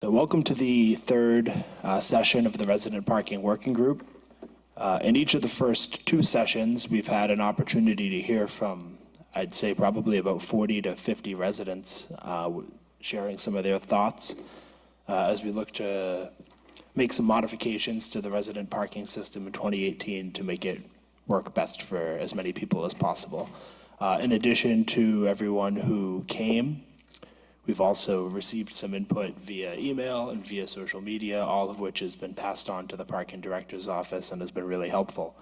So welcome to the third session of the Resident Parking Working Group. In each of the first two sessions, we've had an opportunity to hear from, I'd say, probably about 40 to 50 residents sharing some of their thoughts as we look to make some modifications to the resident parking system in 2018 to make it work best for as many people as possible. In addition to everyone who came, we've also received some input via email and via social media, all of which has been passed on to the parking director's office and has been really helpful.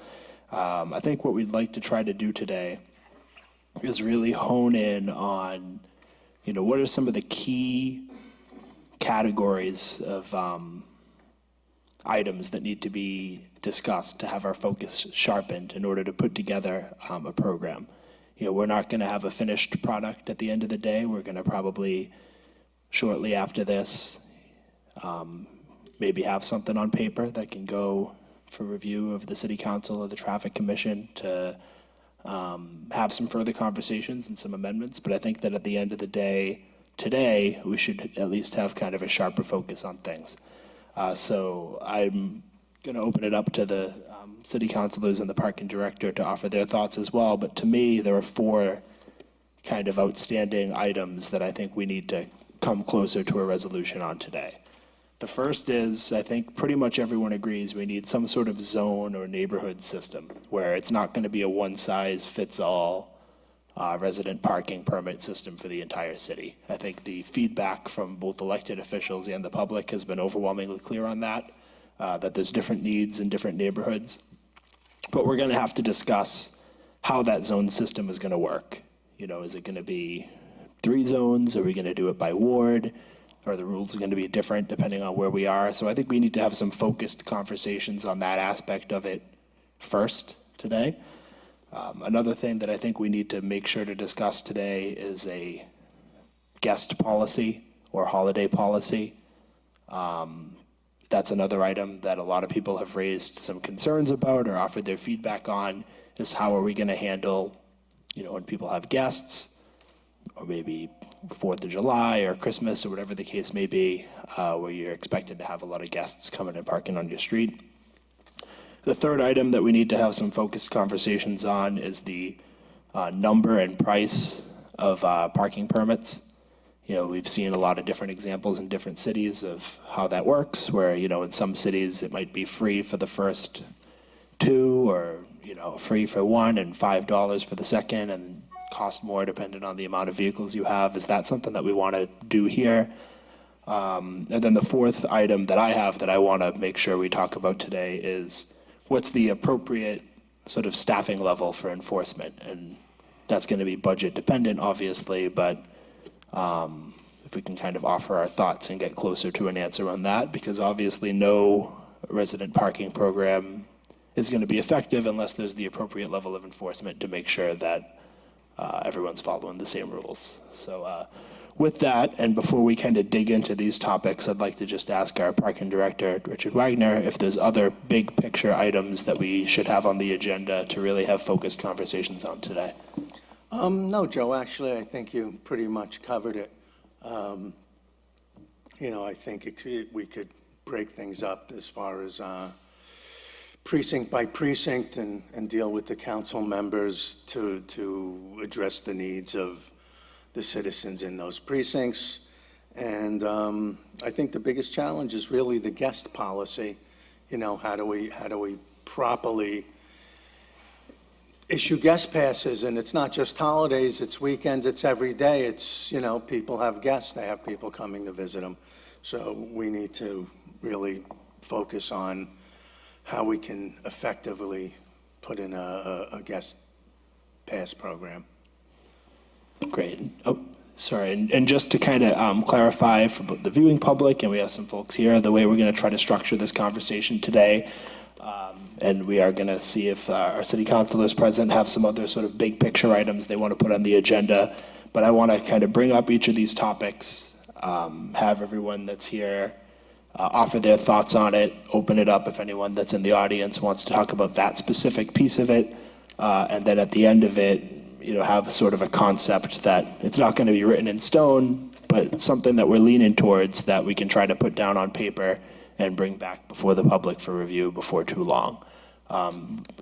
I think what we'd like to try to do today is really hone in on, what are some of the key categories of items that need to be discussed to have our focus sharpened in order to put together a program. We're not going to have a finished product at the end of the day. We're going to probably, shortly after this, maybe have something on paper that can go for review of the City Council or the Traffic Commission to have some further conversations and some amendments. But I think that at the end of the day, today, we should at least have kind of a sharper focus on things. So I'm going to open it up to the city councilors and the parking director to offer their thoughts as well. But to me, there are four kind of outstanding items that I think we need to come closer to a resolution on today. The first is, I think pretty much everyone agrees we need some sort of zone or neighborhood system where it's not going to be a one-size-fits-all resident parking permit system for the entire city. I think the feedback from both elected officials and the public has been overwhelmingly clear on that, that there's different needs in different neighborhoods. But we're going to have to discuss how that zone system is going to work. Is it going to be 3 zones? Are we going to do it by ward? Are the rules going to be different depending on where we are? So I think we need to have some focused conversations on that aspect of it first today. Another thing that I think we need to make sure to discuss today is a guest policy or holiday policy. That's another item that a lot of people have raised some concerns about or offered their feedback on, is how are we going to handle, when people have guests, or maybe 4th of July or Christmas or whatever the case may be, where you're expected to have a lot of guests coming and parking on your street. The third item that we need to have some focused conversations on is the number and price of parking permits. We've seen a lot of different examples in different cities of how that works, where, in some cities it might be free for the first 2 or, free for 1 and $5 for the second and cost more depending on the amount of vehicles you have. Is that something that we want to do here? And then the fourth item that I have that I want to make sure we talk about today is what's the appropriate sort of staffing level for enforcement? And that's going to be budget dependent, obviously, but if we can kind of offer our thoughts and get closer to an answer on that, because obviously no resident parking program is going to be effective unless there's the appropriate level of enforcement to make sure that everyone's following the same rules. So with that, and before we kind of dig into these topics, I'd like to just ask our parking director, Richard Wagner, if there's other big picture items that we should have on the agenda to really have focused conversations on today. No, Joe, actually, I think you pretty much covered it. I think we could break things up as far as precinct by precinct and deal with the council members to address the needs of the citizens in those precincts. And I think the biggest challenge is really the guest policy. How do we properly issue guest passes? And it's not just holidays, it's weekends, it's every day. It's, people have guests, they have people coming to visit them. So we need to really focus on how we can effectively put in a guest pass program. Great. Oh, sorry. And just to kind of clarify for the viewing public, and we have some folks here, the way we're going to try to structure this conversation today, and we are going to see if our city councilors present have some other sort of big picture items they want to put on the agenda. But I want to kind of bring up each of these topics, have everyone that's here offer their thoughts on it, open it up if anyone that's in the audience wants to talk about that specific piece of it, and then at the end of it, have sort of a concept that it's not going to be written in stone, but something that we're leaning towards that we can try to put down on paper and bring back before the public for review before too long.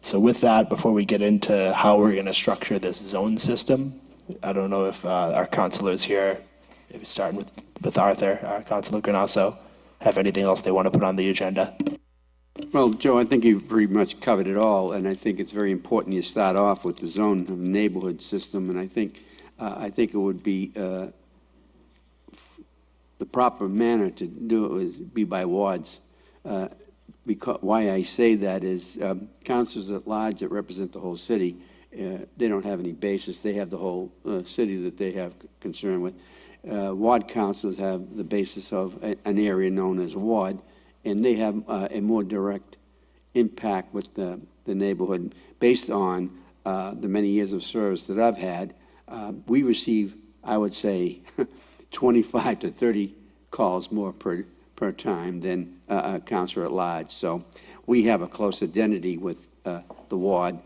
So with that, before we get into how we're going to structure this zone system, I don't know if our counselors here, maybe starting with Arthur, Councilor Granasso, have anything else they want to put on the agenda? Well, Joe, I think you've pretty much covered it all, and I think it's very important you start off with the zone of neighborhood system, and I think it would be the proper manner to do it would be by wards. Because why I say that is councilors at large that represent the whole city, they don't have any basis. They have the whole city that they have concern with. Ward councilors have the basis of an area known as a ward, and they have a more direct impact with the neighborhood based on the many years of service that I've had. We receive, I would say, 25 to 30 calls more per time than a councilor at large. So we have a close identity with the ward,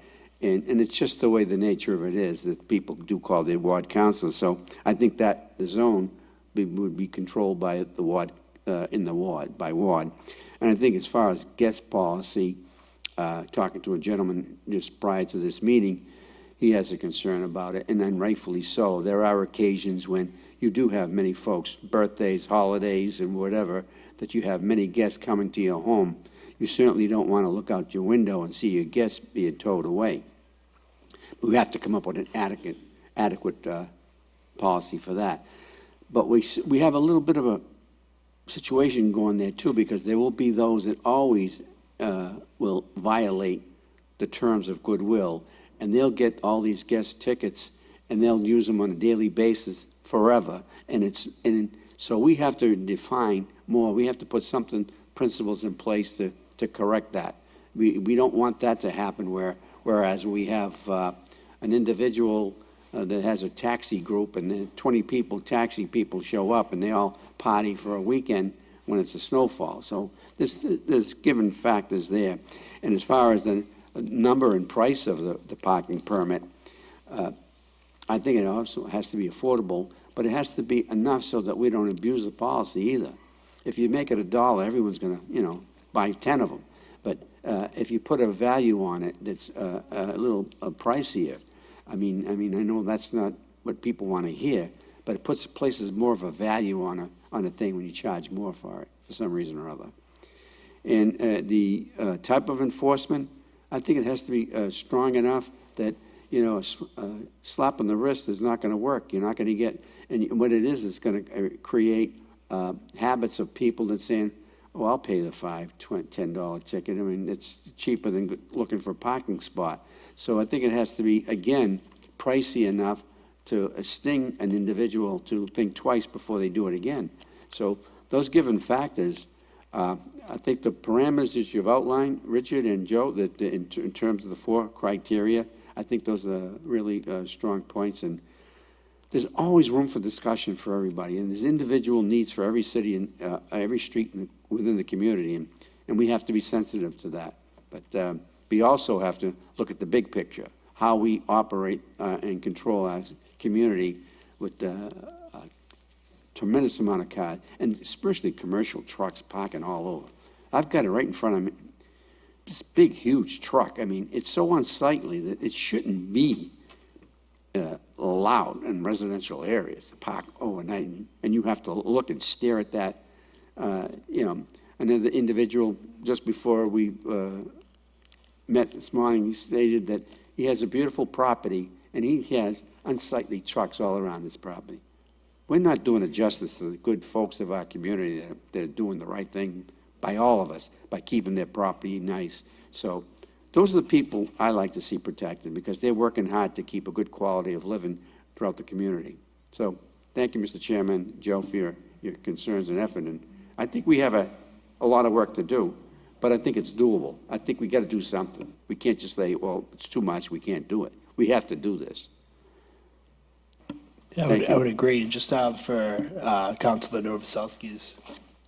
and it's just the way the nature of it is that people do call their ward councilors. So I think that the zone would be controlled by the ward, by ward. And I think as far as guest policy, talking to a gentleman just prior to this meeting, he has a concern about it, and then rightfully so. There are occasions when you do have many folks, birthdays, holidays, and whatever, that you have many guests coming to your home. You certainly don't want to look out your window and see your guests being towed away. We have to come up with an adequate policy for that. But we have a little bit of a situation going there too, because there will be those that always will violate the terms of goodwill, and they'll get all these guest tickets and they'll use them on a daily basis forever. And so we have to define more. We have to put principles in place to correct that. We don't want that to happen whereas we have an individual that has a taxi group, and then 20 taxi people show up, and they all party for a weekend when it's a snowfall. So there's given factors there. And as far as the number and price of the parking permit, I think it also has to be affordable, but it has to be enough so that we don't abuse the policy either. If you make it $1, everyone's going to, buy 10 of them. But if you put a value on it that's a little pricier, I mean, I know that's not what people want to hear, but it places more of a value on a thing when you charge more for it for some reason or other. And the type of enforcement, I think it has to be strong enough that a slap on the wrist is not going to work. You're not going to get, and what it is, it's going to create habits of people that saying, "Oh, I'll pay the $5, $20, $10 ticket. I mean, it's cheaper than looking for a parking spot." So I think it has to be, again, pricey enough to sting an individual to think twice before they do it again. So those given factors, I think the parameters that you've outlined, Richard and Joe, that in terms of the 4 criteria, I think those are really strong points. And there's always room for discussion for everybody, and there's individual needs for every city and every street within the community, and we have to be sensitive to that. But we also have to look at the big picture, how we operate and control as a community with a tremendous amount of cars, and especially commercial trucks parking all over. I've got it right in front of me, this big, huge truck. I mean, it's so unsightly that it shouldn't be allowed in residential areas to park overnight, and you have to look and stare at that. Another individual, just before we met this morning, he stated that he has a beautiful property, and he has unsightly trucks all around his property. We're not doing a justice to the good folks of our community that are doing the right thing by all of us, by keeping their property nice. So those are the people I like to see protected, because they're working hard to keep a good quality of living throughout the community. So thank you, Mr. Chairman, Joe, for your concerns and effort. And I think we have a lot of work to do, but I think it's doable. I think we got to do something. We can't just say, well, it's too much, we can't do it. We have to do this. Yeah, I would agree. And just for Councilor Novoselsky's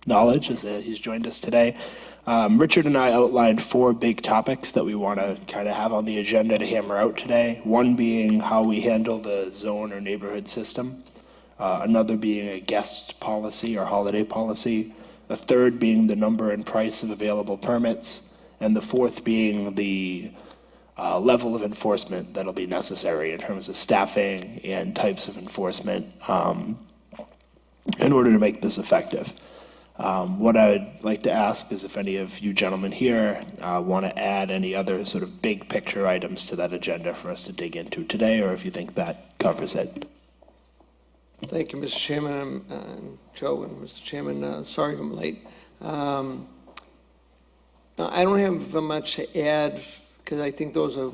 knowledge, as he's joined us today, Richard and I outlined 4 big topics that we want to kind of have on the agenda to hammer out today. One being how we handle the zone or neighborhood system. another being a guest policy or holiday policy, a third being the number and price of available permits, and the fourth being the level of enforcement that'll be necessary in terms of staffing and types of enforcement in order to make this effective. What I'd like to ask is if any of you gentlemen here want to add any other sort of big picture items to that agenda for us to dig into today, or if you think that covers it. Thank you, Mr. Chairman, and Joe and Mr. Chairman. Sorry I'm late. I don't have much to add because I think those are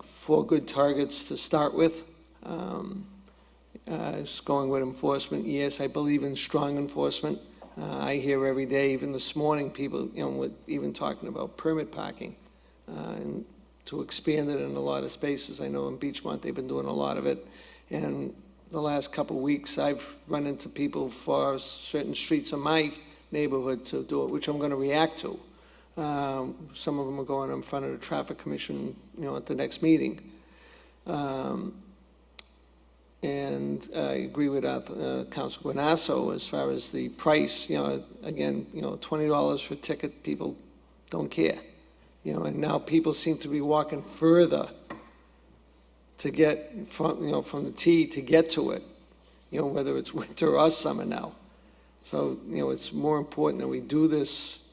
four good targets to start with. It's going with enforcement. Yes, I believe in strong enforcement. I hear every day, even this morning, people, even talking about permit parking and to expand it in a lot of spaces. I know in Beachmont they've been doing a lot of it, and the last couple of weeks I've run into people for certain streets in my neighborhood to do it, which I'm going to react to. Some of them are going in front of the Traffic Commission, at the next meeting. And I agree with Council Guanasso as far as the price. Again, $20 for a ticket, people don't care. And now people seem to be walking further to get from the T to get to it, whether it's winter or summer now. So, it's more important that we do this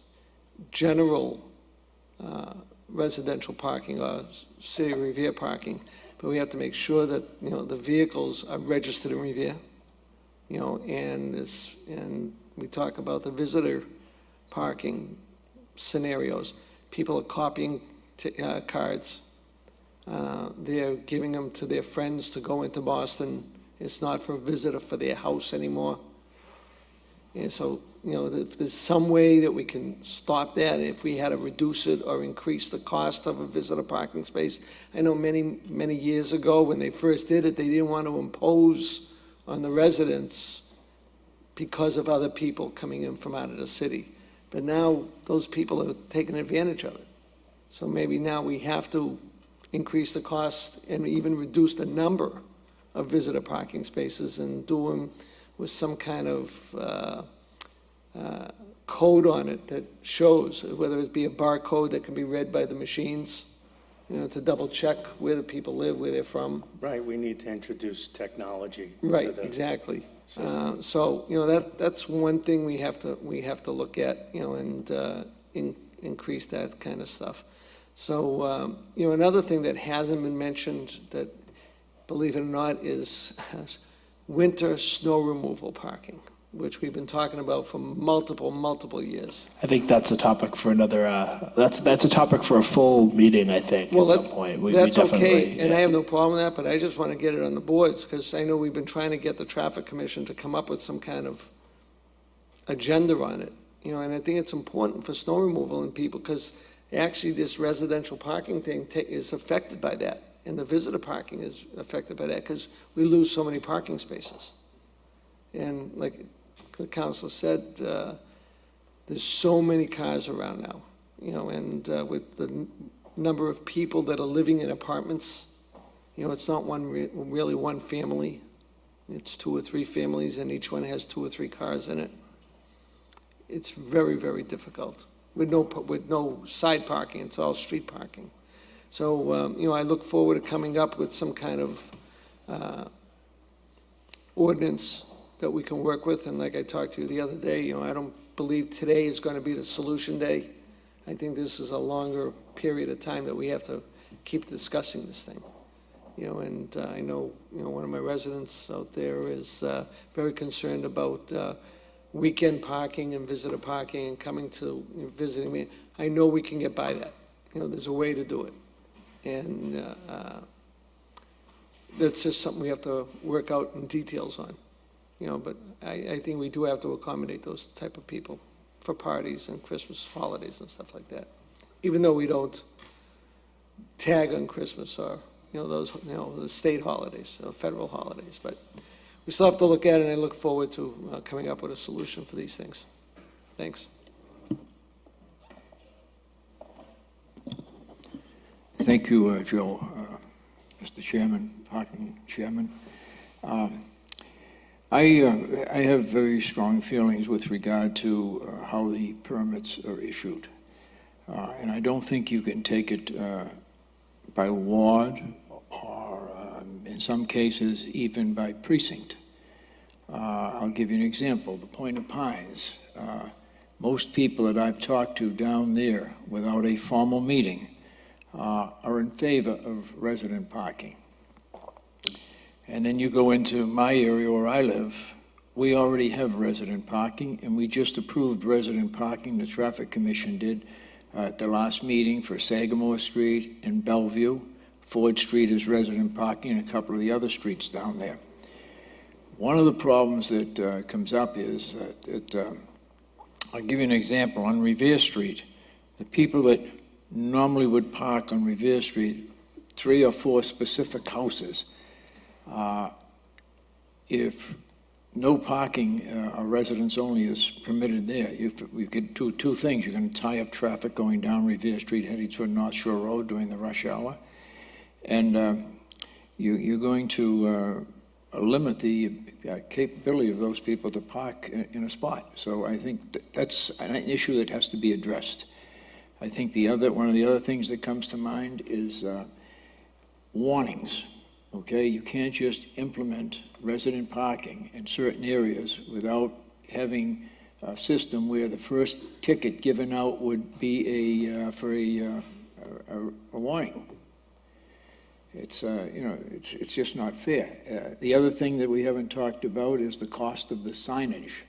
general residential parking or City of Revere parking, but we have to make sure that, the vehicles are registered in Revere, and we talk about the visitor parking scenarios. People are copying cards. They're giving them to their friends to go into Boston. It's not for a visitor for their house anymore. And so, if there's some way that we can stop that, if we had to reduce it or increase the cost of a visitor parking space. I know many, many years ago when they first did it, they didn't want to impose on the residents because of other people coming in from out of the city. But now those people are taking advantage of it. So maybe now we have to increase the cost and even reduce the number of visitor parking spaces and do them with some kind of code on it that shows, whether it be a barcode that can be read by the machines, to double check where the people live, where they're from. Right, we need to introduce technology. Right, to the exactly. system. So, that's one thing we have to look at, and increase that kind of stuff. So, another thing that hasn't been mentioned that, believe it or not, is winter snow removal parking, which we've been talking about for multiple years. I think that's a topic for another, that's a topic for a full meeting, I think, at some point. We That's definitely- okay, and yeah. I have no problem with that, but I just want to get it on the boards, because I know we've been trying to get the Traffic Commission to come up with some kind of agenda on it, and I think it's important for snow removal and people, because actually this residential parking thing is affected by that, and the visitor parking is affected by that, because we lose so many parking spaces. And like the council said, there's so many cars around now, and with the number of people that are living in apartments, it's not really one family. It's 2 or 3 families, and each one has 2 or 3 cars in it. It's very, very difficult with no side parking. It's all street parking. So, I look forward to coming up with some kind of ordinance that we can work with. And like I talked to you the other day, I don't believe today is going to be the solution day. I think this is a longer period of time that we have to keep discussing this thing. And I know, one of my residents out there is very concerned about weekend parking and visitor parking and coming to visiting me. I know we can get by that. There's a way to do it. And that's just something we have to work out in details on. But I think we do have to accommodate those type of people for parties and Christmas holidays and stuff like that. Even though we don't tag on Christmas or, those, the state holidays, federal holidays. But we still have to look at it, and I look forward to coming up with a solution for these things. Thanks. Thank you, Joe. Mr. Chairman, Parking Chairman. I have very strong feelings with regard to how the permits are issued. And I don't think you can take it by ward or, in some cases, even by precinct. I'll give you an example. The Point of Pines. Most people that I've talked to down there, without a formal meeting, are in favor of resident parking. And then you go into my area where I live, we already have resident parking, and we just approved resident parking, the Traffic Commission did, at the last meeting for Sagamore Street and Bellevue. Ford Street is resident parking, and a couple of the other streets down there. One of the problems that comes up is that, I'll give you an example. On Revere Street, the people that normally would park on Revere Street, 3 or 4 specific houses, if no parking or residents only is permitted there, you could do 2 things. You're going to tie up traffic going down Revere Street heading toward North Shore Road during the rush hour, and you're going to limit the capability of those people to park in a spot. So I think that's an issue that has to be addressed. I think one of the other things that comes to mind is warnings. Okay, you can't just implement resident parking in certain areas without having a system where the first ticket given out would be a warning. It's it's just not fair. The other thing that we haven't talked about is the cost of the signage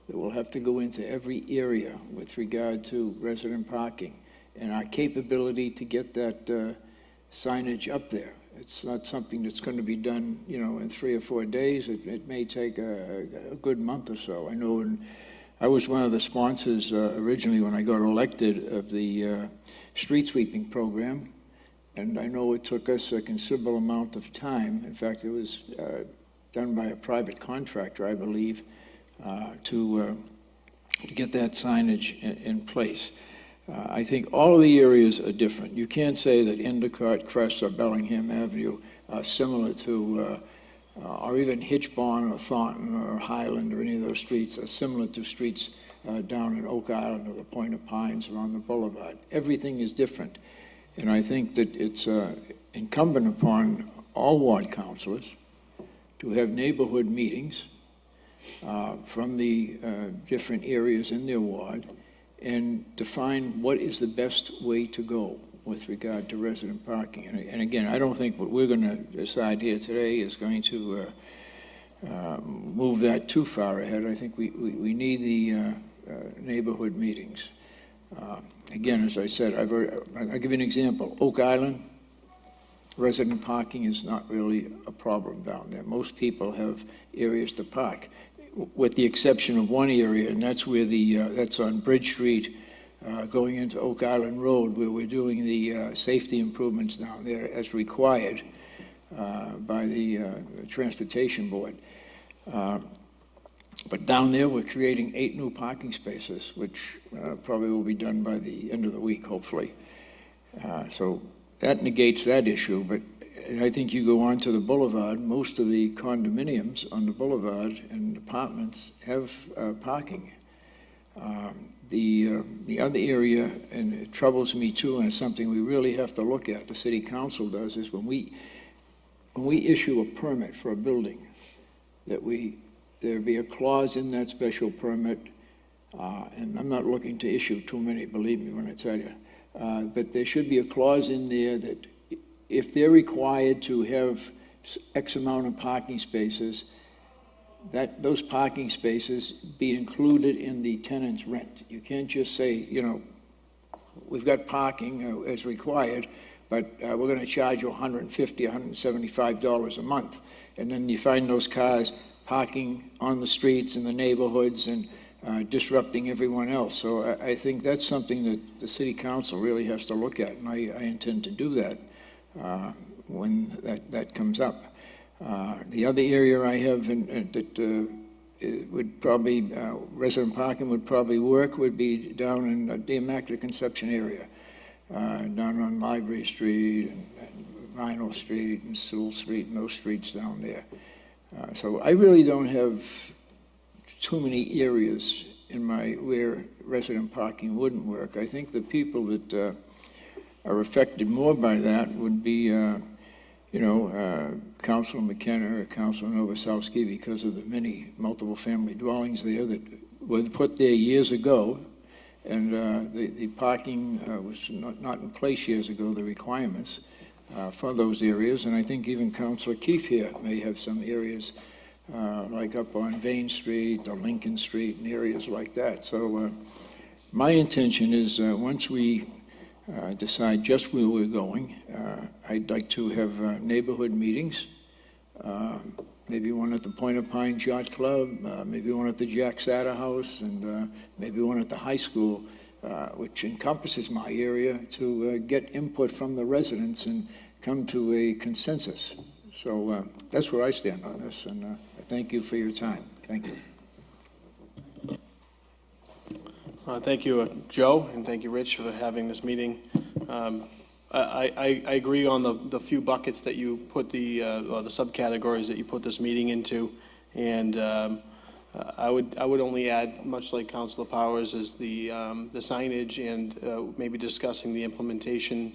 that will have to go into every area with regard to resident parking, and our capability to get that signage up there. It's not something that's going to be done, in 3 or 4 days. It may take a good month or so. I know I was one of the sponsors originally when I got elected of the street sweeping program, and I know it took us a considerable amount of time. In fact, it was done by a private contractor, I believe, to get that signage in place. I think all of the areas are different. You can't say that Endicott, Crest, or Bellingham Avenue are similar to, or even Hitchborn or Thornton or Highland or any of those streets are similar to streets down in Oak Island or the Point of Pines or on the Boulevard. Everything is different. And I think that it's incumbent upon all ward councilors to have neighborhood meetings from the different areas in their ward and define what is the best way to go with regard to resident parking. And again, I don't think what we're going to decide here today is going to move that too far ahead. I think we need the neighborhood meetings. Again, as I said, I'll give you an example. Oak Island, resident parking is not really a problem down there. Most people have areas to park, with the exception of one area, and that's where that's on Bridge Street, going into Oak Island Road, where we're doing the safety improvements down there as required by the Transportation Board. But down there, we're creating 8 new parking spaces, which probably will be done by the end of the week, hopefully. So that negates that issue, but I think you go on to the boulevard, most of the condominiums on the boulevard and apartments have parking. The other area, and it troubles me too, and it's something we really have to look at, the city council does, is when we issue a permit for a building, that there be a clause in that special permit, and I'm not looking to issue too many, believe me when I tell you, but there should be a clause in there that if they're required to have X amount of parking spaces, that those parking spaces be included in the tenant's rent. You can't just say, we've got parking as required, but we're going to charge you $150, $175 a month. And then you find those cars parking on the streets in the neighborhoods and disrupting everyone else. So I think that's something that the city council really has to look at, and I intend to do that when that comes up. The other area I have that would probably, resident parking would probably work would be down in the Immaculate Conception area, down on Library Street and Vinyl Street and Sewell Street and those streets down there. So I really don't have too many areas in where resident parking wouldn't work. I think the people that are affected more by that would be, Councilor McKenna or Councilor Novoselsky, because of the many multiple family dwellings there that were put there years ago. And the parking was not in place years ago, the requirements for those areas. And I think even Councilor Keefe here may have some areas like up on Vane Street or Lincoln Street and areas like that. So my intention is once we decide just where we're going, I'd like to have neighborhood meetings, maybe one at the Point of Pines Yacht Club, maybe one at the Jack Satter House, and maybe one at the high school, which encompasses my area, to get input from the residents and come to a consensus. So that's where I stand on this, and I thank you for your time. Thank you. Thank you, Joe, and thank you, Rich, for having this meeting. I agree on the few buckets that you put or the subcategories that you put this meeting into, and I would only add, much like Councilor Powers, is the signage and maybe discussing the implementation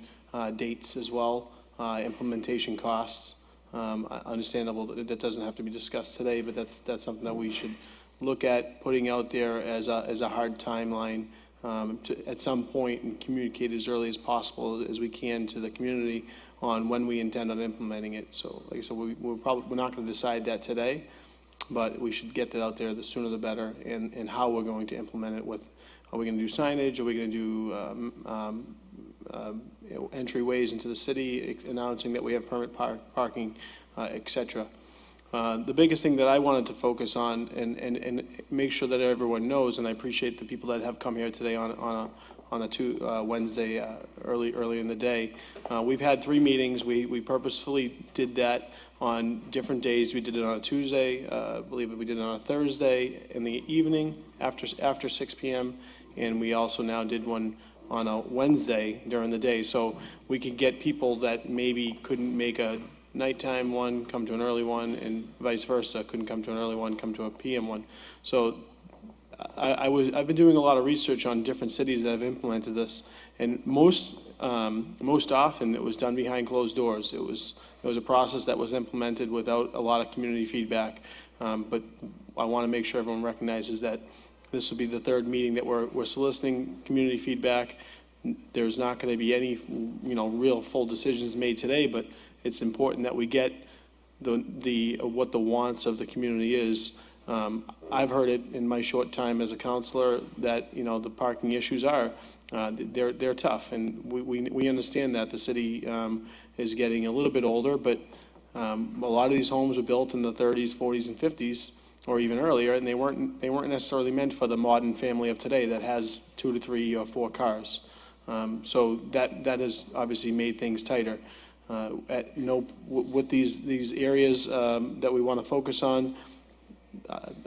dates as well, implementation costs. Understandable that doesn't have to be discussed today, but that's something that we should look at putting out there as a hard timeline to, at some point, and communicate as early as possible as we can to the community on when we intend on implementing it. So, like I said, we're not going to decide that today, but we should get that out there. The sooner the better, and how we're going to implement it. Are we going to do signage? Are we going to do entryways into the city, announcing that we have permit parking, etc. The biggest thing that I wanted to focus on and make sure that everyone knows, and I appreciate the people that have come here today on a Wednesday early in the day. We've had 3 meetings. We purposefully did that on different days. We did it on a Tuesday. I believe we did it on a Thursday in the evening after 6 p.m. And we also now did one on a Wednesday during the day. So we could get people that maybe couldn't make a nighttime one come to an early one, and vice versa, couldn't come to an early one, come to a PM one. So I've been doing a lot of research on different cities that have implemented this, and most often it was done behind closed doors. It was a process that was implemented without a lot of community feedback. But I want to make sure everyone recognizes that this will be the 3rd meeting that we're soliciting community feedback. There's not going to be any real full decisions made today, but it's important that we get what the wants of the community is. I've heard it in my short time as a counselor that the parking issues they're tough, and we understand that the city is getting a little bit older, but a lot of these homes were built in the 30s, 40s, and 50s, or even earlier, and they weren't necessarily meant for the modern family of today that has 2 to 3 or 4 cars. So that has obviously made things tighter. With these areas that we want to focus on,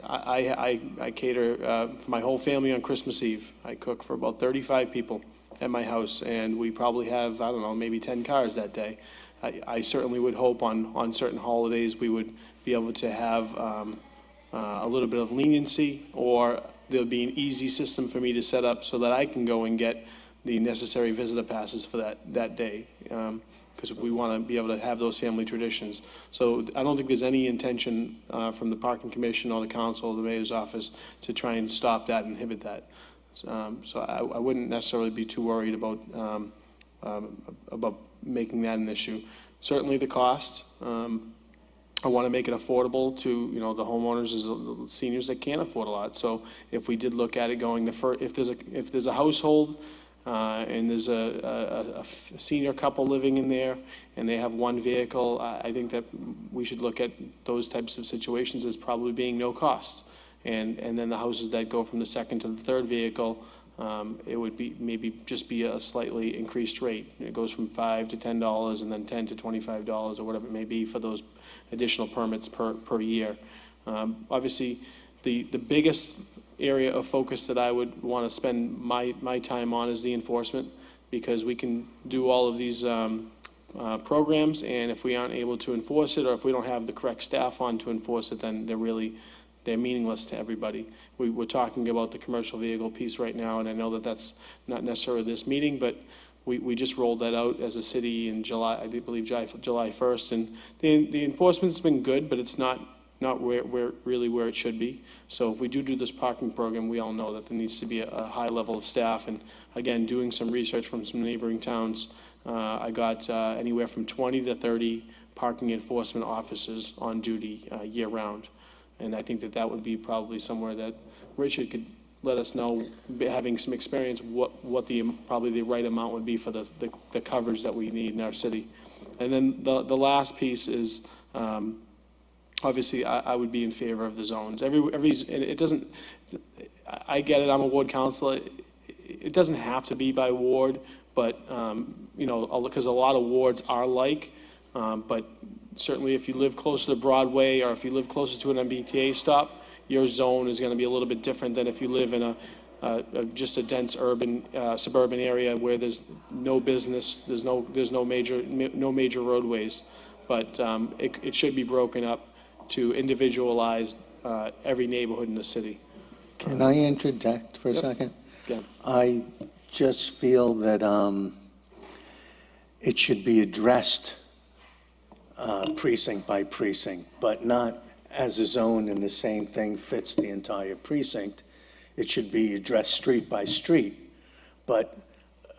I cater for my whole family on Christmas Eve. I cook for about 35 people at my house, and we probably have, I don't know, maybe 10 cars that day. I certainly would hope on certain holidays we would be able to have a little bit of leniency, or there'll be an easy system for me to set up so that I can go and get the necessary visitor passes for that day. Because we want to be able to have those family traditions. So I don't think there's any intention from the Parking Commission or the council or the mayor's office to try and stop that and inhibit that. So I wouldn't necessarily be too worried about making that an issue. Certainly the cost. I want to make it affordable to the homeowners, the seniors that can't afford a lot. So if we did look at it going if there's a household. And there's a senior couple living in there, and they have one vehicle, I think that we should look at those types of situations as probably being no cost. And then the houses that go from the 2nd to the 3rd vehicle, it would be maybe just be a slightly increased rate. It goes from $5 to $10, and then $10 to $25, or whatever it may be, for those additional permits per year. Obviously, the biggest area of focus that I would want to spend my time on is the enforcement, because we can do all of these programs, and if we aren't able to enforce it, or if we don't have the correct staff on to enforce it, then they're meaningless to everybody. We're talking about the commercial vehicle piece right now, and I know that that's not necessarily this meeting, but we just rolled that out as a city in July, I believe July 1st, and the enforcement's been good, but it's not where it should be. So if we do this parking program, we all know that there needs to be a high level of staff, and again, doing some research from some neighboring towns, I got anywhere from 20 to 30 parking enforcement officers on duty year-round. And I think that would be probably somewhere that Richard could let us know, having some experience, what probably the right amount would be for the coverage that we need in our city. And then the last piece is, obviously, I would be in favor of the zones. And it doesn't, I get it, I'm a ward councilor. It doesn't have to be by ward, but, because a lot of wards are like, but certainly if you live closer to Broadway, or if you live closer to an MBTA stop, your zone is going to be a little bit different than if you live in just a dense urban, suburban area where there's no business, there's no major roadways. But it should be broken up to individualize every neighborhood in the city. Can I interject for a second? Yeah. I just feel that it should be addressed precinct by precinct, but not as a zone and the same thing fits the entire precinct. It should be addressed street by street, but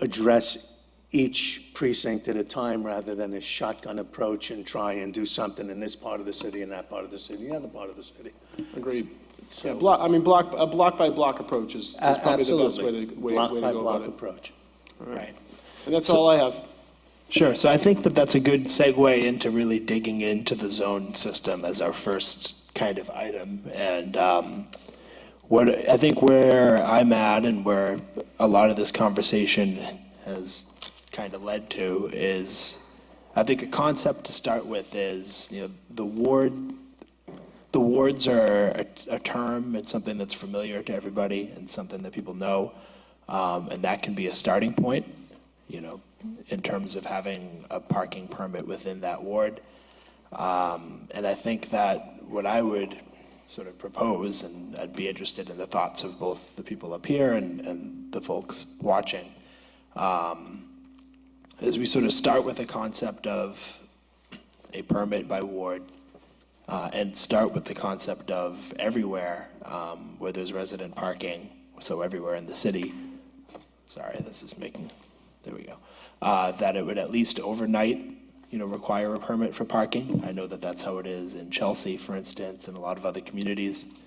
address each precinct at a time rather than a shotgun approach and try and do something in this part of the city and that part of the city, the other part of the city. Agreed. Yeah, a block by block approach is probably the best way to go Block by about block it. approach. Right. And that's all I have. Sure. So I think that's a good segue into really digging into the zone system as our first kind of item. And what I think where I'm at and where a lot of this conversation has kind of led to is, I think a concept to start with is, the wards are a term. It's something that's familiar to everybody and something that people know. And that can be a starting point, in terms of having a parking permit within that ward. And I think that what I would sort of propose, and I'd be interested in the thoughts of both the people up here and the folks watching, is we sort of start with a concept of a permit by ward, and start with the concept of everywhere where there's resident parking, so everywhere in the city. Sorry, there we go. That it would at least overnight, require a permit for parking. I know that that's how it is in Chelsea, for instance, and a lot of other communities.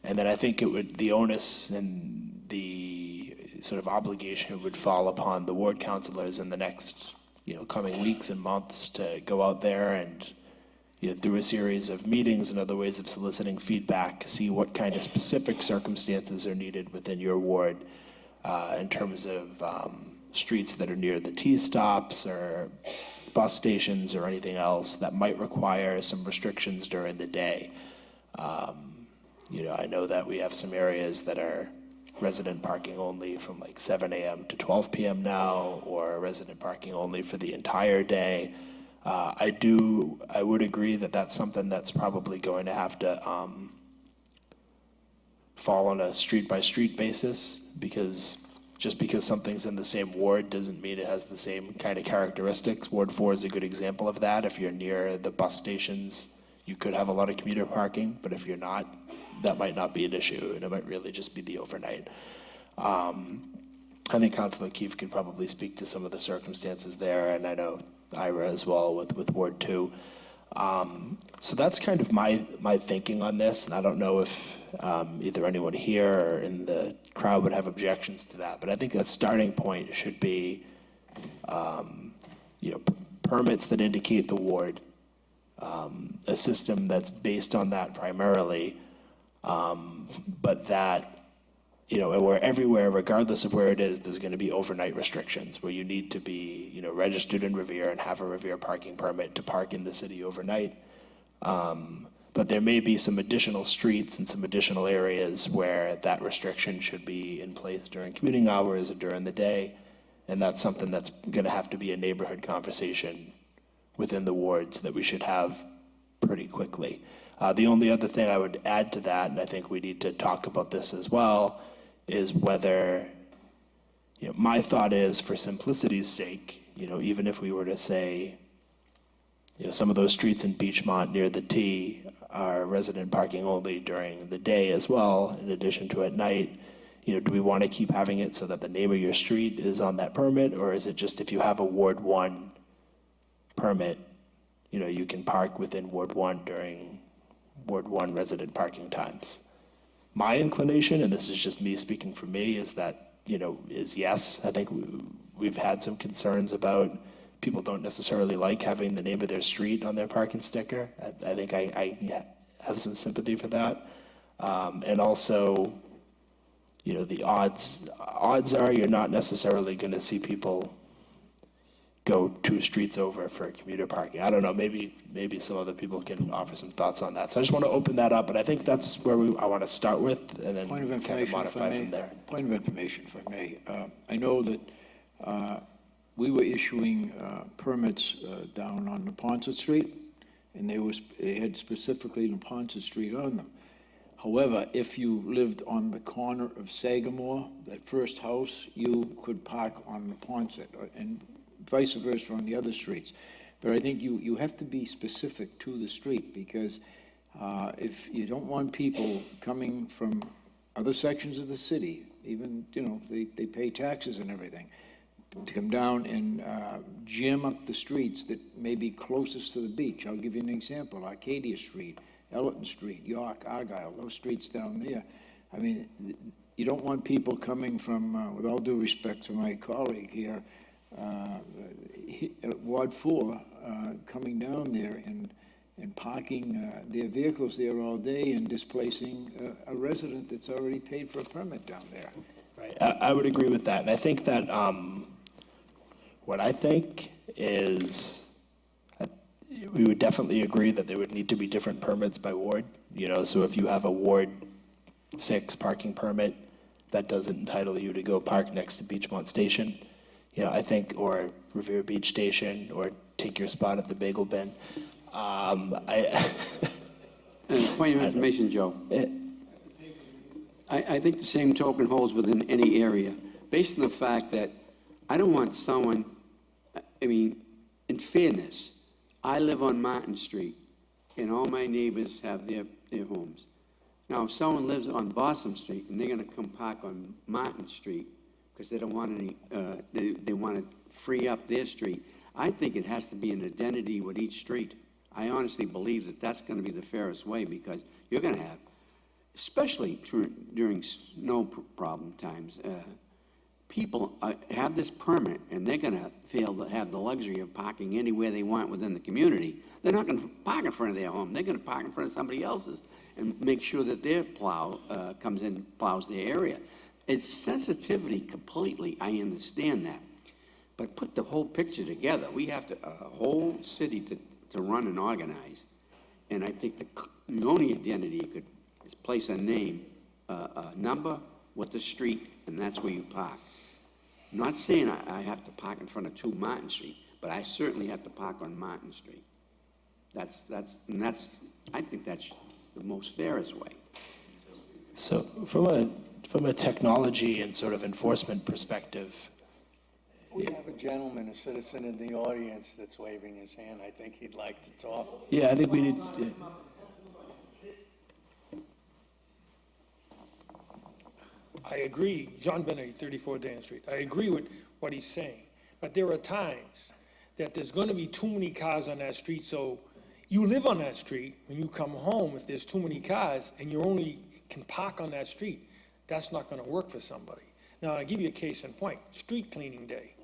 And then I think the onus and the sort of obligation would fall upon the ward councilors in the next, coming weeks and months to go out there and, through a series of meetings and other ways of soliciting feedback, see what kind of specific circumstances are needed within your ward in terms of streets that are near the T-stops or bus stations or anything else that might require some restrictions during the day. I know that we have some areas that are resident parking only from like 7 a.m. to 12 p.m. now, or resident parking only for the entire day. I would agree that that's something that's probably going to have to fall on a street-by-street basis, because just because something's in the same ward doesn't mean it has the same kind of characteristics. Ward 4 is a good example of that. If you're near the bus stations, you could have a lot of commuter parking, but if you're not, that might not be an issue, and it might really just be the overnight. I think Councilor Keefe could probably speak to some of the circumstances there, and I know Ira as well with Ward 2. So that's kind of my thinking on this, and I don't know if either anyone here or in the crowd would have objections to that, but I think a starting point should be, permits that indicate the ward, a system that's based on that primarily, but that, and where everywhere, regardless of where it is, there's going to be overnight restrictions where you need to be, registered in Revere and have a Revere parking permit to park in the city overnight. But there may be some additional streets and some additional areas where that restriction should be in place during commuting hours or during the day. And that's something that's going to have to be a neighborhood conversation within the wards that we should have pretty quickly. The only other thing I would add to that, and I think we need to talk about this as well, is whether, my thought is, for simplicity's sake, even if we were to say, some of those streets in Beachmont near the T are resident parking only during the day as well, in addition to at night. Do we want to keep having it so that the name of your street is on that permit, or is it just if you have a Ward 1 permit, you can park within Ward 1 during Ward 1 resident parking times? My inclination, and this is just me speaking for me, is that, is yes. I think we've had some concerns about people don't necessarily like having the name of their street on their parking sticker. I think I have some sympathy for that. And also, the odds are you're not necessarily going to see people go 2 streets over for commuter parking. I don't know, maybe some other people can offer some thoughts on that. So I just want to open that up, but I think that's where I want to start with, and then Point of kind of information, if I modify may. from there. Point of information, if I may. I know that we were issuing permits down on Neponset Street, and they had specifically Neponset Street on them. However, if you lived on the corner of Sagamore, that first house, you could park on Neponset, and vice versa on the other streets. But I think you have to be specific to the street, because if you don't want people coming from other sections of the city, even, they pay taxes and everything, to come down and jam up the streets that may be closest to the beach. I'll give you an example: Arcadia Street, Ellerton Street, York, Argyle, those streets down there. I mean, you don't want people coming from, with all due respect to my colleague here, Ward 4, coming down there and parking their vehicles there all day and displacing a resident that's already paid for a permit down there. Right, I would agree with that, and I think that what I think is we would definitely agree that there would need to be different permits by ward. So if you have a Ward 6 parking permit, that doesn't entitle you to go park next to Beachmont Station. I think, or Revere Beach Station, or take your spot at the bagel bin. Point of information, Joe. I think the same token holds within any area, based on the fact that I don't want someone, in fairness, I live on Martin Street, and all my neighbors have their homes. Now, if someone lives on Boston Street, and they're gonna come park on Martin Street, because they don't want any, they want to free up their street, I think it has to be an identity with each street. I honestly believe that that's going to be the fairest way, because you're going to have, especially during snow problem times, people have this permit, and they're going to feel to have the luxury of parking anywhere they want within the community. They're not going to park in front of their home. They're going to park in front of somebody else's and make sure that their plow comes in, plows their area. It's sensitivity completely, I understand that. But put the whole picture together. We have a whole city to run and organize. And I think the only identity you could is place a name, a number with the street, and that's where you park. I'm not saying I have to park in front of 2 Martin Street, but I certainly have to park on Martin Street. I think that's the most fairest way. So from a technology and sort of enforcement perspective, We have a gentleman, a citizen in the audience that's waving his hand. I think he'd like to talk. I think we need. I agree, John Bennett, 34 Dan Street. I agree with what he's saying, but there are times that there's going to be too many cars on that street. So you live on that street, when you come home, if there's too many cars and you only can park on that street, that's not going to work for somebody. Now, I'll give you a case in point. Street cleaning day.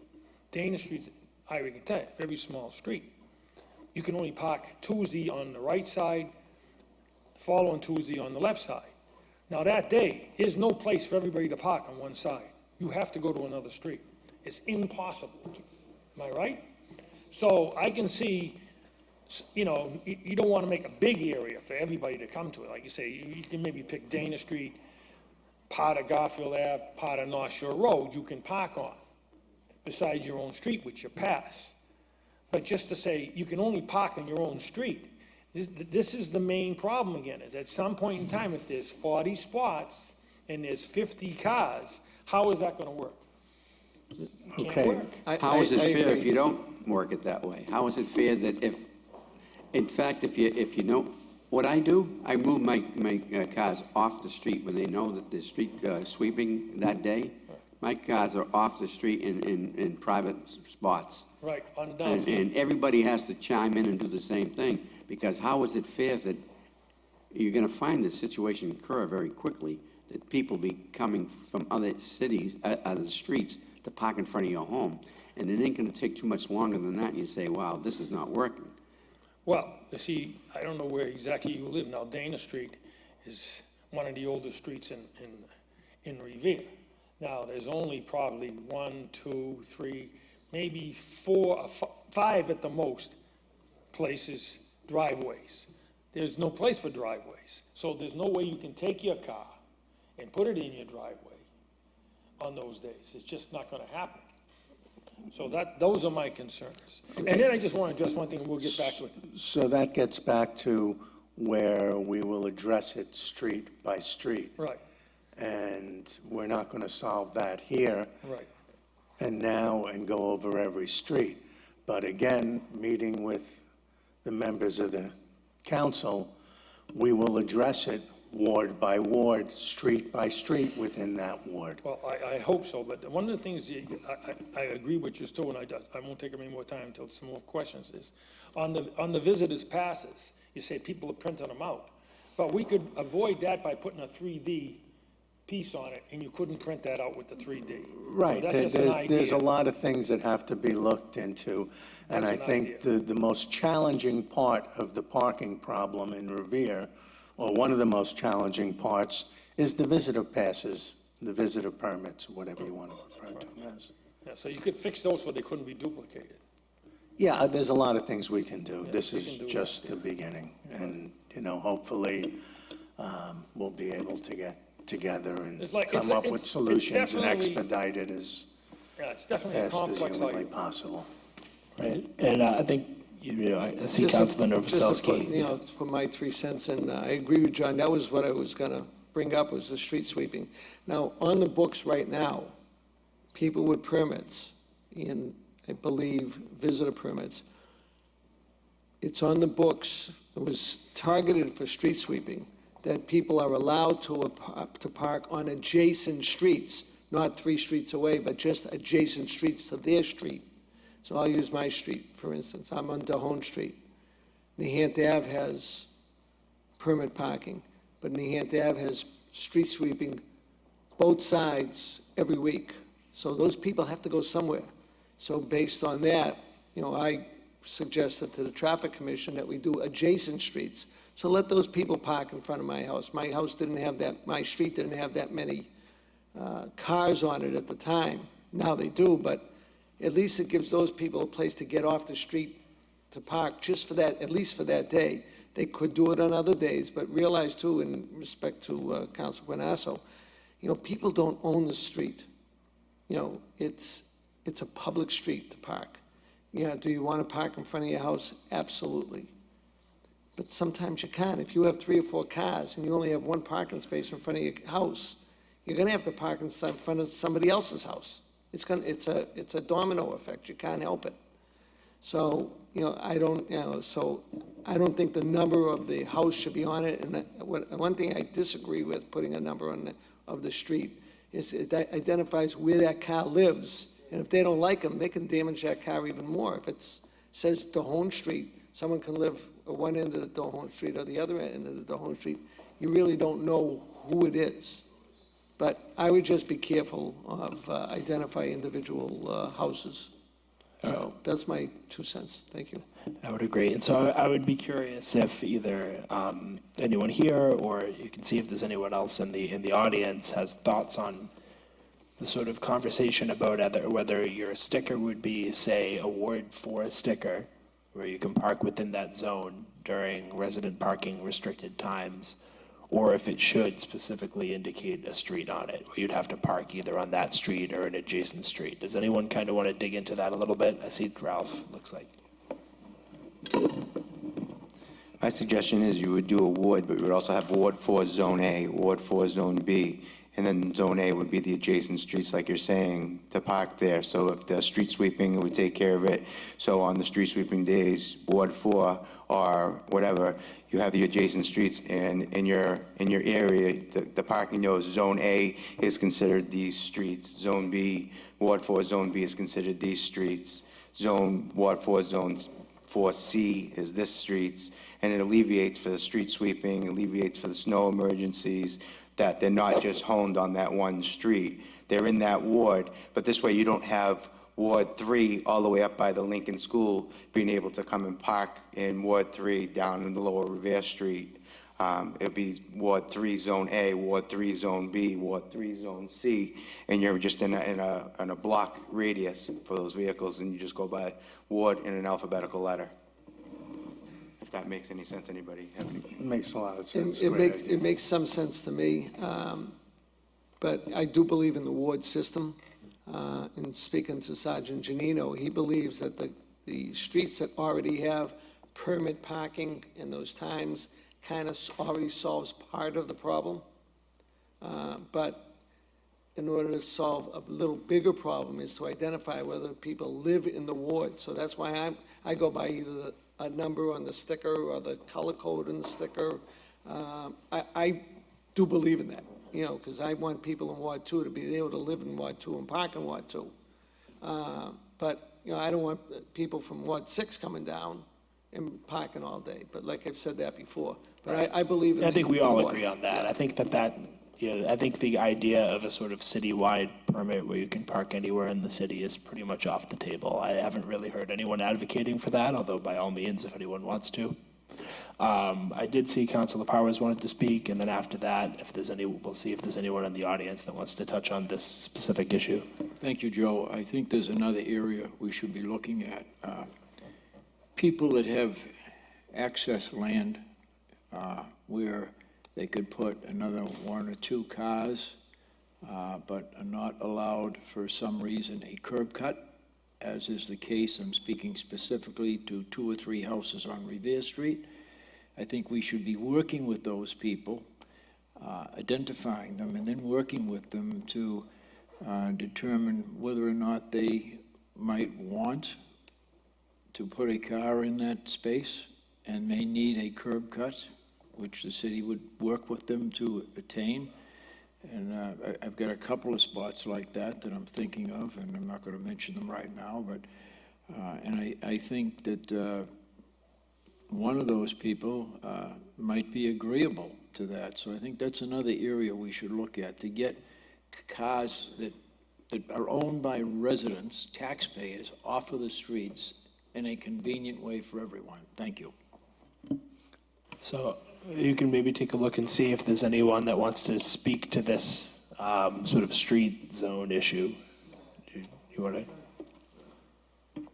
Dana Street's, I can tell you, very small street. You can only park Tuesday on the right side, following Tuesday on the left side. Now, that day, there's no place for everybody to park on one side. You have to go to another street. It's impossible. Am I right? So I can see, you don't want to make a big area for everybody to come to it. Like you say, you can maybe pick Dana Street, part of Garfield Ave, part of North Shore Road you can park on, besides your own street, which you pass. But just to say, you can only park on your own street, this is the main problem again, is at some point in time, if there's 40 spots and there's 50 cars, how is that gonna work? Can't Okay. work. How is it I fair if agree. you don't work it that way? How is it fair that if, in fact, if you know, what I do, I move my cars off the street when they know that there's street sweeping that day. My cars are off the street in private spots. Right, on down. And everybody has to chime in and do the same thing, because how is it fair that you're gonna find this situation occur very quickly, that people be coming from other cities, other streets to park in front of your home, and it ain't gonna take too much longer than that, and you say, wow, this is not working. Well, you see, I don't know where exactly you live now. Dana Street is one of the oldest streets in Revere. Now, there's only probably 1, 2, 3, maybe 4 or 5 at the most places, driveways. There's no place for driveways. So there's no way you can take your car and put it in your driveway on those days. It's just not gonna happen. So those are my concerns. And then I just want to address one thing, and we'll get back to it. So that gets back to where we will address it street by street. Right, And we're not going to solve that here right. and now and go over every street. But again, meeting with the members of the council, we will address it ward by ward, street by street within that ward. Well, I hope so, but one of the things, I agree with you still, and I won't take up any more time until some more questions is, on the visitors passes, you say people are printing them out, but we could avoid that by putting a 3D piece on it, and you couldn't print that out with the 3D. Right, So that's just an there's a idea. lot of things that have to be looked into. And I That's an think the most challenging part of the parking problem in Revere, or one of the most challenging parts, is the visitor passes, the visitor permits, whatever you want to refer to them as. Yeah, so you could fix those so they couldn't be duplicated. Yeah, there's a lot of things we can do. Yeah, This we is can do just that, the beginning. And, hopefully, we'll be able to get together and It's like- come up with it's solutions and definitely- expedite it as Yeah, it's definitely a fast as complex humanly item. possible. Right, and I think, I see Just to- Councilor just to put, Novoselsky. to put my 3 cents in, I agree with John, that was what I was gonna bring up, was the street sweeping. Now, on the books right now, people with permits, and I believe visitor permits, it's on the books, it was targeted for street sweeping, that people are allowed to park on adjacent streets, not 3 streets away, but just adjacent streets to their street. So I'll use my street, for instance. I'm on Dahone Street. Nahant Ave has permit parking, but Nahant Ave has street sweeping both sides every week. So those people have to go somewhere. So based on that, I suggested to the Traffic Commission that we do adjacent streets. So let those people park in front of my house. My house didn't have that, my street didn't have that many cars on it at the time. Now they do, but at least it gives those people a place to get off the street to park just for that, at least for that day. They could do it on other days, but realize too, in respect to Council Guanasso, people don't own the street. It's a public street to park. Do you want to park in front of your house? Absolutely. But sometimes you can't. If you have 3 or 4 cars and you only have 1 parking space in front of your house, you're going to have to park in front of somebody else's house. It's a domino effect. You can't help it. So, I don't think the number of the house should be on it. And one thing I disagree with putting a number on of the street is it identifies where that car lives. And if they don't like them, they can damage that car even more. If it says Dahone Street, someone can live at one end of the Dahone Street or the other end of the Dahone Street. You really don't know who it is. But I would just be careful of identifying individual houses. So that's my 2 cents. Thank you. I would agree. And so I would be curious if either anyone here, or you can see if there's anyone else in the audience has thoughts on the sort of conversation about whether your sticker would be, say, a Ward 4 sticker, where you can park within that zone during resident parking restricted times, or if it should specifically indicate a street on it, where you'd have to park either on that street or an adjacent street. Does anyone kind of want to dig into that a little bit? I see Ralph, looks like. My suggestion is you would do a ward, but you would also have Ward 4 Zone A, Ward 4 Zone B, and then Zone A would be the adjacent streets, like you're saying, to park there. So if the street sweeping would take care of it, so on the street sweeping days, Ward 4 or whatever, you have the adjacent streets, and in your area, the parking knows Zone A is considered these streets. Zone B, Ward 4 Zone B is considered these streets. Ward 4 Zone 4C is this streets, and it alleviates for the street sweeping, alleviates for the snow emergencies, that they're not just honed on that one street. They're in that ward, but this way you don't have Ward 3 all the way up by the Lincoln School being able to come and park in Ward 3 down in the lower Revere Street. It'd be Ward 3 Zone A, Ward 3 Zone B, Ward 3 Zone C, and you're just in a block radius for those vehicles, and you just go by ward in an alphabetical letter. If that makes any sense, anybody have any? Makes a lot of sense. It Great makes, idea. it makes some sense to me, but I do believe in the ward system. And speaking to Sergeant Janino, he believes that the streets that already have permit parking in those times kind of already solves part of the problem. But in order to solve a little bigger problem is to identify whether people live in the ward. So that's why I go by either a number on the sticker or the color code in the sticker. I do believe in that, you know, because I want people in Ward 2 to be able to live in Ward 2 and park in Ward 2. But, you know, I don't want people from Ward 6 coming down and parking all day, but like I've said that before. But I believe in I think we all ward. agree on that. I think I think the idea of a sort of citywide permit where you can park anywhere in the city is pretty much off the table. I haven't really heard anyone advocating for that, although by all means, if anyone wants to. I did see Councilor Powers wanted to speak, and then after that, we'll see if there's anyone in the audience that wants to touch on this specific issue. Thank you, Joe. I think there's another area we should be looking at. People that have access land where they could put another one or two cars, but are not allowed for some reason a curb cut, as is the case. I'm speaking specifically to 2 or 3 houses on Revere Street. I think we should be working with those people, identifying them, and then working with them to determine whether or not they might want to put a car in that space and may need a curb cut, which the city would work with them to attain. And I've got a couple of spots like that I'm thinking of, and I'm not going to mention them right now, but, and I think that one of those people might be agreeable to that. So I think that's another area we should look at, to get cars that are owned by residents, taxpayers, off of the streets in a convenient way for everyone. Thank you. So you can maybe take a look and see if there's anyone that wants to speak to this sort of street zone issue. You want to?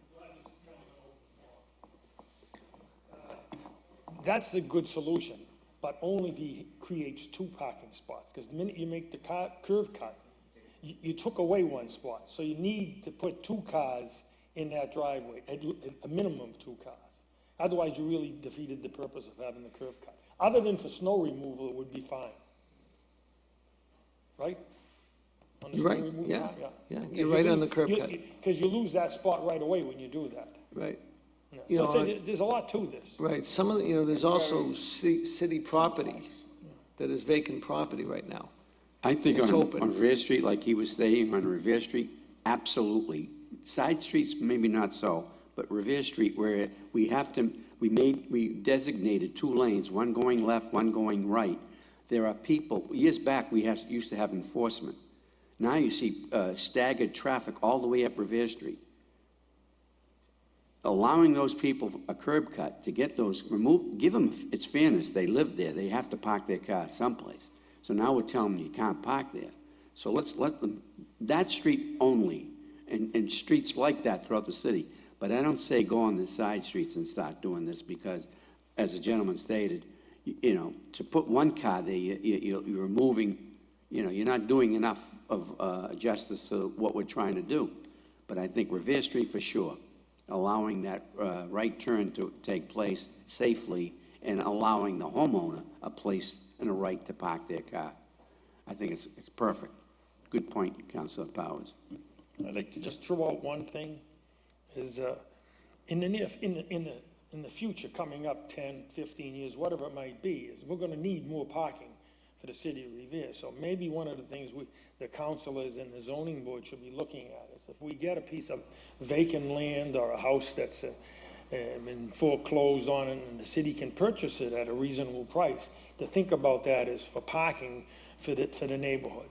That's a good solution, but only if he creates 2 parking spots, because the minute you make the curve cut, you took away 1 spot, so you need to put 2 cars in that driveway, at a minimum of 2 cars. Otherwise, you really defeated the purpose of having the curve cut. Other than for snow removal, it would be fine. Right? On the You're snow right, removal yeah, part, yeah, Because you're right you on the lose- curb you- cut. Because you lose that spot right away when you do that. Right, Yeah. You So know, there's a lot to this. right. Some of the, you know, there's also city property that is vacant property right now. I think It's on open. Revere Street, like he was saying, on Revere Street, absolutely. Side streets, maybe not so, but Revere Street, where we designated 2 lanes, one going left, one going right. There are people, years back, used to have enforcement. Now you see staggered traffic all the way up Revere Street. Allowing those people a curb cut to get those removed, give them, it's fairness, they live there, they have to park their car someplace. So now we're telling them you can't park there. So let's let them, that street only, and streets like that throughout the city. But I don't say go on the side streets and start doing this, because, as the gentleman stated, you know, to put 1 car there, you're removing, you know, you're not doing enough of justice to what we're trying to do. But I think Revere Street for sure, allowing that right turn to take place safely and allowing the homeowner a place and a right to park their car. I think it's perfect. Good point, Councilor Powers. I'd like to just throw out one thing, is, in the future, coming up 10, 15 years, whatever it might be, is we're gonna need more parking for the city of Revere. So maybe one of the things the councilors and the zoning board should be looking at is if we get a piece of vacant land or a house that's been foreclosed on and the city can purchase it at a reasonable price, to think about that as for parking for the neighborhood.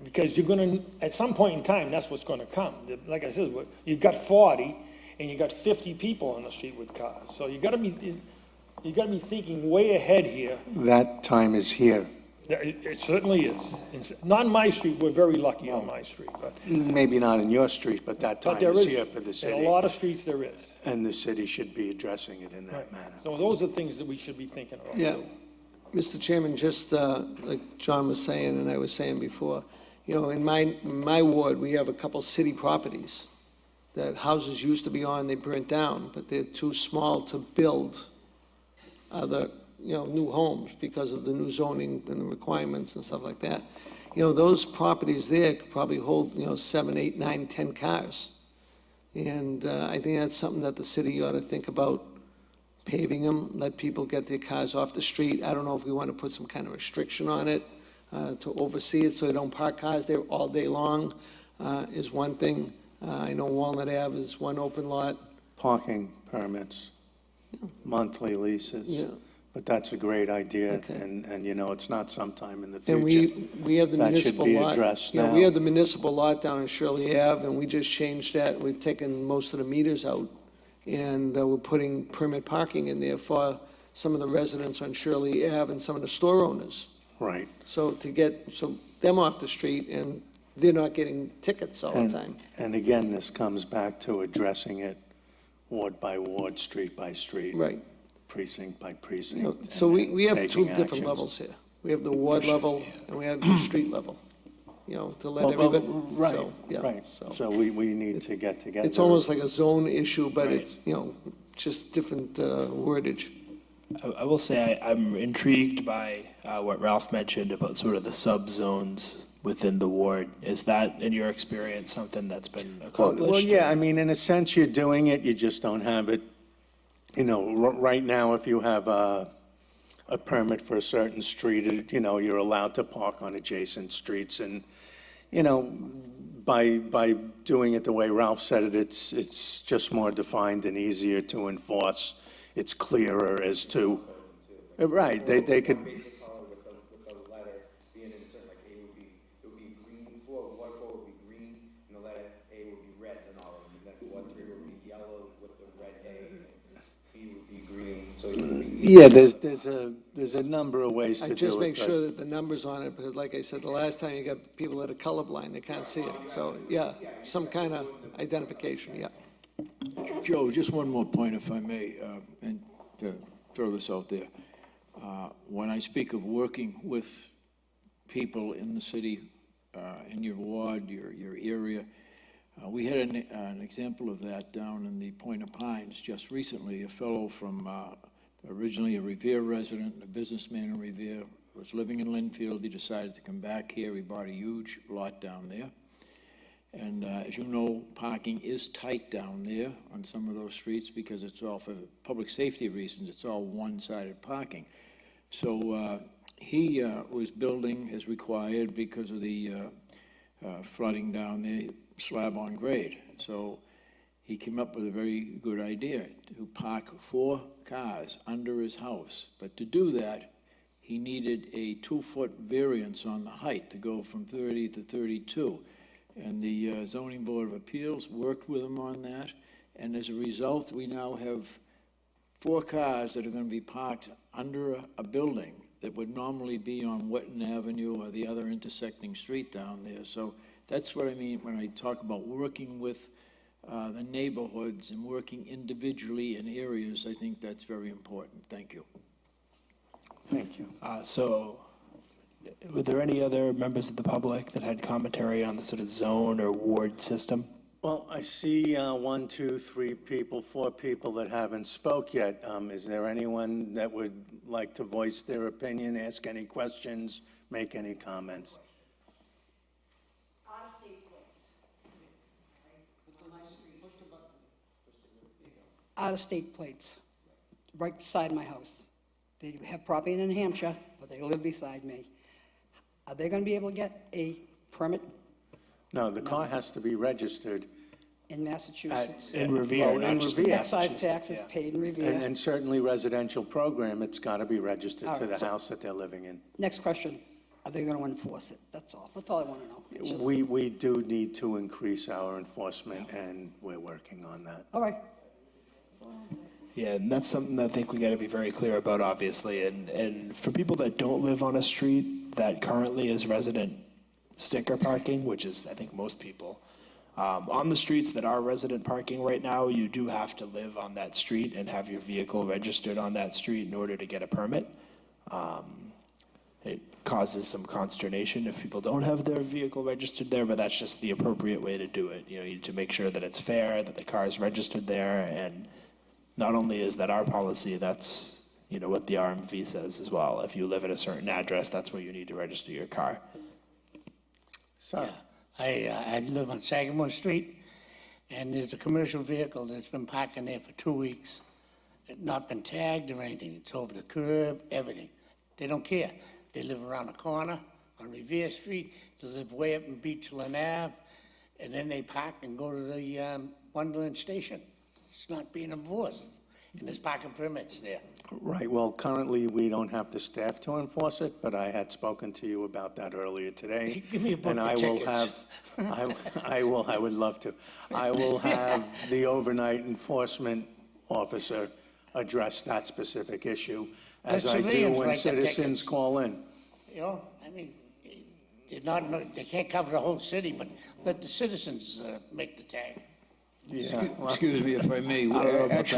Because you're gonna, at some point in time, that's what's gonna come. Like I said, you've got 40 and you got 50 people on the street with cars. So you gotta be thinking way ahead here. That time is here. It certainly is. Not on my street, we're very lucky on my street, but Maybe not in your street, but that time there is is, here for the in a city. lot of streets there is. And the city should be addressing it in that manner. So those are things that we should be thinking about. Yeah, Mr. Chairman, just like John was saying and I was saying before, in my ward, we have a couple city properties that houses used to be on, they burnt down, but they're too small to build other, new homes because of the new zoning and the requirements and stuff like that. Those properties there could probably hold, 7, 8, 9, 10 cars. And I think that's something that the city ought to think about, paving them, let people get their cars off the street. I don't know if we want to put some kind of restriction on it to oversee it so they don't park cars there all day long is one thing. I know Walnut Ave is one open lot. Parking permits, monthly leases. Yeah. But that's a great idea, Okay. and it's not sometime in the And future. we have the That should municipal be lot. addressed Yeah, now. we have the municipal lot down in Shirley Ave, and we just changed that. We've taken most of the meters out, and we're putting permit parking in there for some of the residents on Shirley Ave and some of the store owners. Right. So to get, them off the street, and they're not getting tickets all the time. And again, this comes back to addressing it ward by ward, street by street. Right. Precinct by precinct. So and we have taking two different actions. levels here. We have the ward level, and we have the street level, to let everybody. Right, so, yeah, right. so. So we need to get together. It's almost like a zone issue, but Right. it's, just different wordage. I will say I'm intrigued by what Ralph mentioned about sort of the sub-zones within the ward. Is that, in your experience, something that's been accomplished? Well, yeah, I mean, in a sense, you're doing it, you just don't have it. Right now, if you have a permit for a certain street, you're allowed to park on adjacent streets. And, by doing it the way Ralph said it, it's just more defined and easier to enforce. It's clearer as to, right, they could, Basic color with the letter being in a certain, like A would be green, Ward 4 would be green, and the letter A would be red in all of them, and then Ward 3 would be yellow with the red A, B would be green, so it would be. yeah, there's a number of ways to do I it. just make but- sure that the number's on it, because like I said, the last time you got people that are colorblind, they can't see it. So, yeah, some kind of identification, yeah. Joe, just one more point, if I may, and to throw this out there. When I speak of working with people in the city, in your ward, your area, we had an example of that down in the Point of Pines just recently. A fellow from, originally a Revere resident, and a businessman in Revere, was living in Linfield. He decided to come back here. He bought a huge lot down there. And as you know, parking is tight down there on some of those streets because it's all, for public safety reasons, it's all one-sided parking. So he was building as required because of the flooding down there, slab on grade. So he came up with a very good idea to park 4 cars under his house. But to do that, he needed a 2-foot variance on the height to go from 30 to 32. And the zoning board of appeals worked with him on that, and as a result, we now have 4 cars that are gonna be parked under a building that would normally be on Wetton Avenue or the other intersecting street down there. So that's what I mean when I talk about working with the neighborhoods and working individually in areas. I think that's very important. Thank you. Thank you. So, were there any other members of the public that had commentary on the sort of zone or ward system? Well, I see 1, 2, 3 people, 4 people that haven't spoke yet. Is there anyone that would like to voice their opinion, ask any questions, make any comments? Out-of-state plates, right beside my house. They have property in New Hampshire, but they live beside me. Are they gonna be able to get a permit No, the car has to be registered. in Massachusetts? In Revere, Well, not in just Revere. Excise taxes paid in Revere. And certainly residential program, it's got to be registered All to right, the so- house that they're living in. Next question, are they gonna enforce it? That's all I wanna know. It's just- We do need to increase our enforcement, and we're working on that. All right, Yeah, and that's something that I think we got to be very clear about, obviously. And for people that don't live on a street that currently is resident sticker parking, which is, I think, most people, on the streets that are resident parking right now, you do have to live on that street and have your vehicle registered on that street in order to get a permit. It causes some consternation if people don't have their vehicle registered there, but that's just the appropriate way to do it. You know, you need to make sure that it's fair, that the car is registered there, and not only is that our policy, that's, you know, what the RMV says as well. If you live at a certain address, that's where you need to register your car. Sir? I live on Sagamore Street, and there's a commercial vehicle that's been parking there for 2 weeks. It's not been tagged or anything. It's over the curb, everything. They don't care. They live around the corner on Revere Street. They live way up in Beachland Ave, and then they park and go to the Wonderland Station. It's not being enforced, and there's parking permits there. Right, well, currently, we don't have the staff to enforce it, but I had spoken to you about that earlier today. Give me a book And of I will tickets. I would love to. I will have the overnight enforcement officer address that specific issue, as The I do civilians when write the citizens tickets. call in. You know, I mean, they can't cover the whole city, but let the citizens make the tag. Yeah, well, Excuse me if I may, I don't know about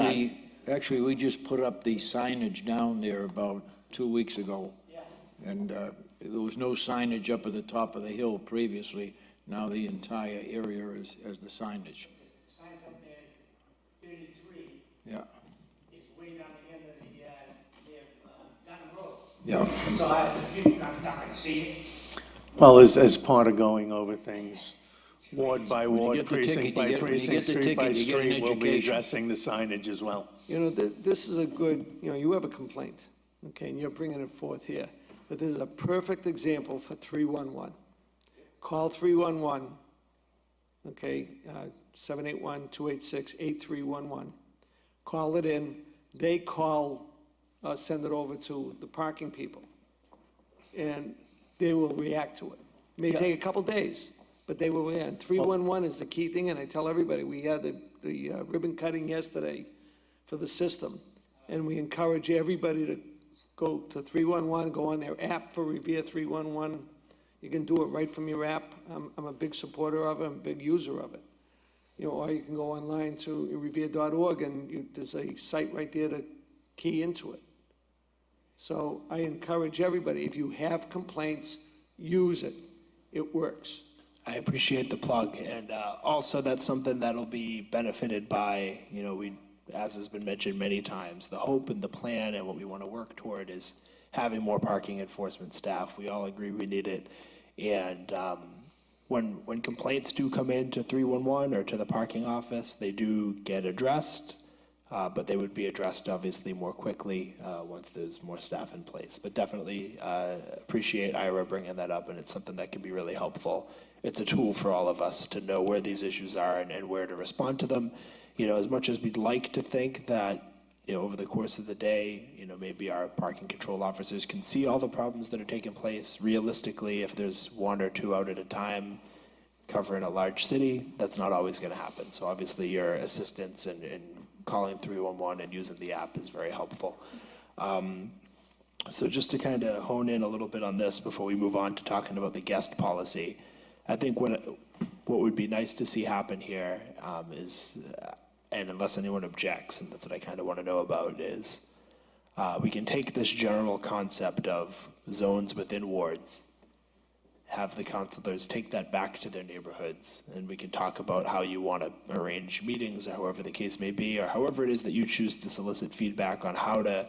actually, we just put up the signage down there about 2 weeks ago. And there was no signage up at the top of the hill previously. Now the entire area has the signage. The sign up there, 33, Yeah, is way down the end of down the road. yeah. So people come down and see it. well, as part of going over things, ward by When you ward, get the precinct ticket, by when you get precinct, the street by ticket, you get an street, we'll be education. addressing the signage as well. You know, this is a good, you know, you have a complaint, okay, and you're bringing it forth here. But this is a perfect example for 311. Call 311, okay, 781-286-8311. Call it in, they call, send it over to the parking people, and they will react to it. May take a couple days, but they will react. 311 is the key thing, and I tell everybody, we had the ribbon cutting yesterday for the system, and we encourage everybody to go to 311, go on their app for Revere 311. You can do it right from your app. I'm a big supporter of it, I'm a big user of it. You know, or you can go online to revere.org, and there's a site right there to key into it. So I encourage everybody, if you have complaints, use it. It works. I appreciate the plug, and also that's something that'll be benefited by, you know, as has been mentioned many times, the hope and the plan and what we want to work toward is having more parking enforcement staff. We all agree we need it, and when complaints do come in to 311 or to the parking office, they do get addressed, but they would be addressed obviously more quickly once there's more staff in place. But definitely appreciate Ira bringing that up, and it's something that can be really helpful. It's a tool for all of us to know where these issues are and where to respond to them. You know, as much as we'd like to think that, you know, over the course of the day, you know, maybe our parking control officers can see all the problems that are taking place. Realistically, if there's 1 or 2 out at a time covering a large city, that's not always going to happen. So obviously your assistance in calling 311 and using the app is very helpful. So just to kind of hone in a little bit on this before we move on to talking about the guest policy, I think what would be nice to see happen here is, and unless anyone objects, and that's what I kind of want to know about, is we can take this general concept of zones within wards have the counselors take that back to their neighborhoods, and we can talk about how you want to arrange meetings, or however the case may be, or however it is that you choose to solicit feedback on how to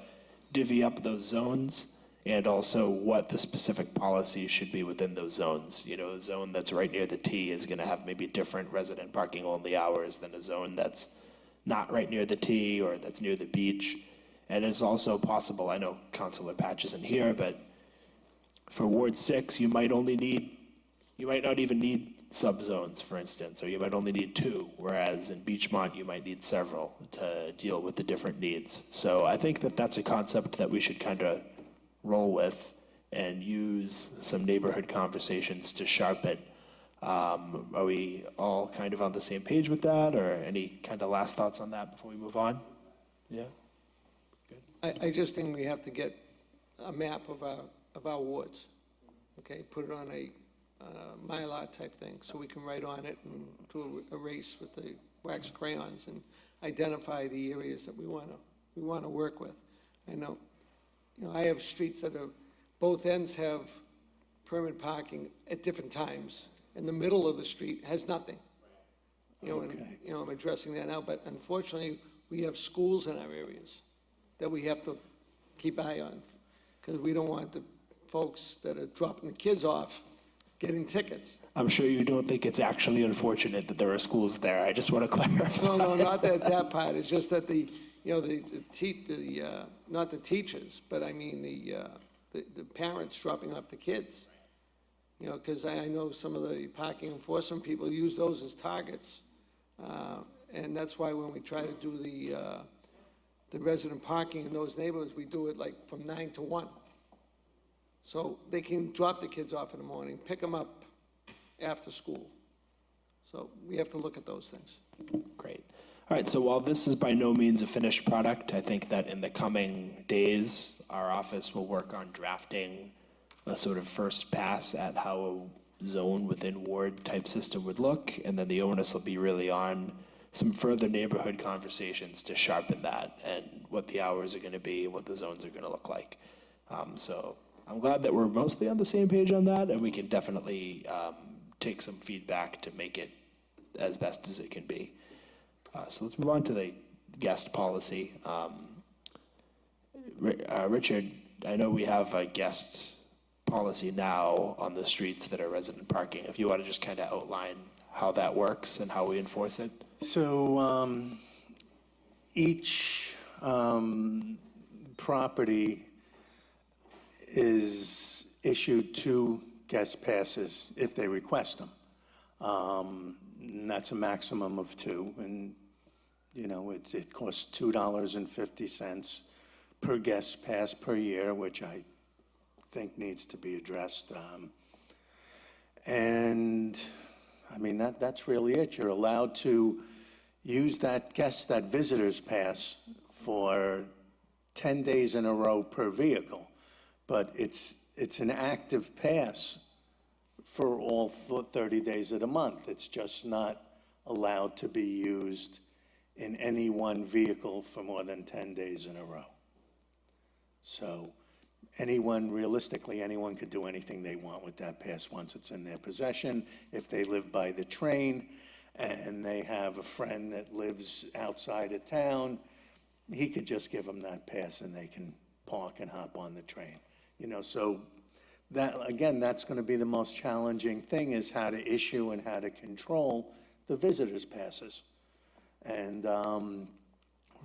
divvy up those zones, and also what the specific policy should be within those zones. You know, a zone that's right near the T is going to have maybe different resident parking only hours than a zone that's not right near the T or that's near the beach. And it's also possible, I know Councilor Patch isn't here, but for Ward 6, you might not even need subzones, for instance, or you might only need 2, whereas in Beachmont, you might need several to deal with the different needs. So I think that that's a concept that we should kind of roll with and use some neighborhood conversations to sharpen. Are we all kind of on the same page with that, or any kind of last thoughts on that before we move on? Yeah? I just think we have to get a map of our wards, okay? Put it on a Mylar type thing, so we can write on it and do a race with the wax crayons and identify the areas that we want to work with. I know, I have streets that are, both ends have permanent parking at different times, and the middle of the street has nothing. I'm addressing that now, but unfortunately, we have schools in our areas that we have to keep eye on, because we don't want the folks that are dropping the kids off getting tickets. I'm sure you don't think it's actually unfortunate that there are schools there. I just want to clarify. No, not that part. It's just that not the teachers, but I mean the parents dropping off the kids. Because I know some of the parking enforcement people use those as targets. And that's why when we try to do the resident parking in those neighborhoods, we do it like from 9 to 1. So they can drop the kids off in the morning, pick them up after school. So we have to look at those things. Great. All right, so while this is by no means a finished product, I think that in the coming days, our office will work on drafting a sort of first pass at how a zone within ward type system would look, and then the onus will be really on some further neighborhood conversations to sharpen that and what the hours are going to be and what the zones are going to look like. So I'm glad that we're mostly on the same page on that, and we can definitely take some feedback to make it as best as it can be. So let's move on to the guest policy. Richard, I know we have a guest policy now on the streets that are resident parking. If you want to just kind of outline how that works and how we enforce it. So each property is issued 2 guest passes if they request them. And that's a maximum of 2, and it costs $2.50 per guest pass per year, which I think needs to be addressed. And I mean, that's really it. You're allowed to use that visitor's pass for 10 days in a row per vehicle, but it's an active pass for all 30 days of the month. It's just not allowed to be used in any one vehicle for more than 10 days in a row. So realistically, anyone could do anything they want with that pass once it's in their possession. If they live by the train and they have a friend that lives outside of town, he could just give them that pass and they can park and hop on the train. So that, again, that's going to be the most challenging thing, is how to issue and how to control the visitors' passes. And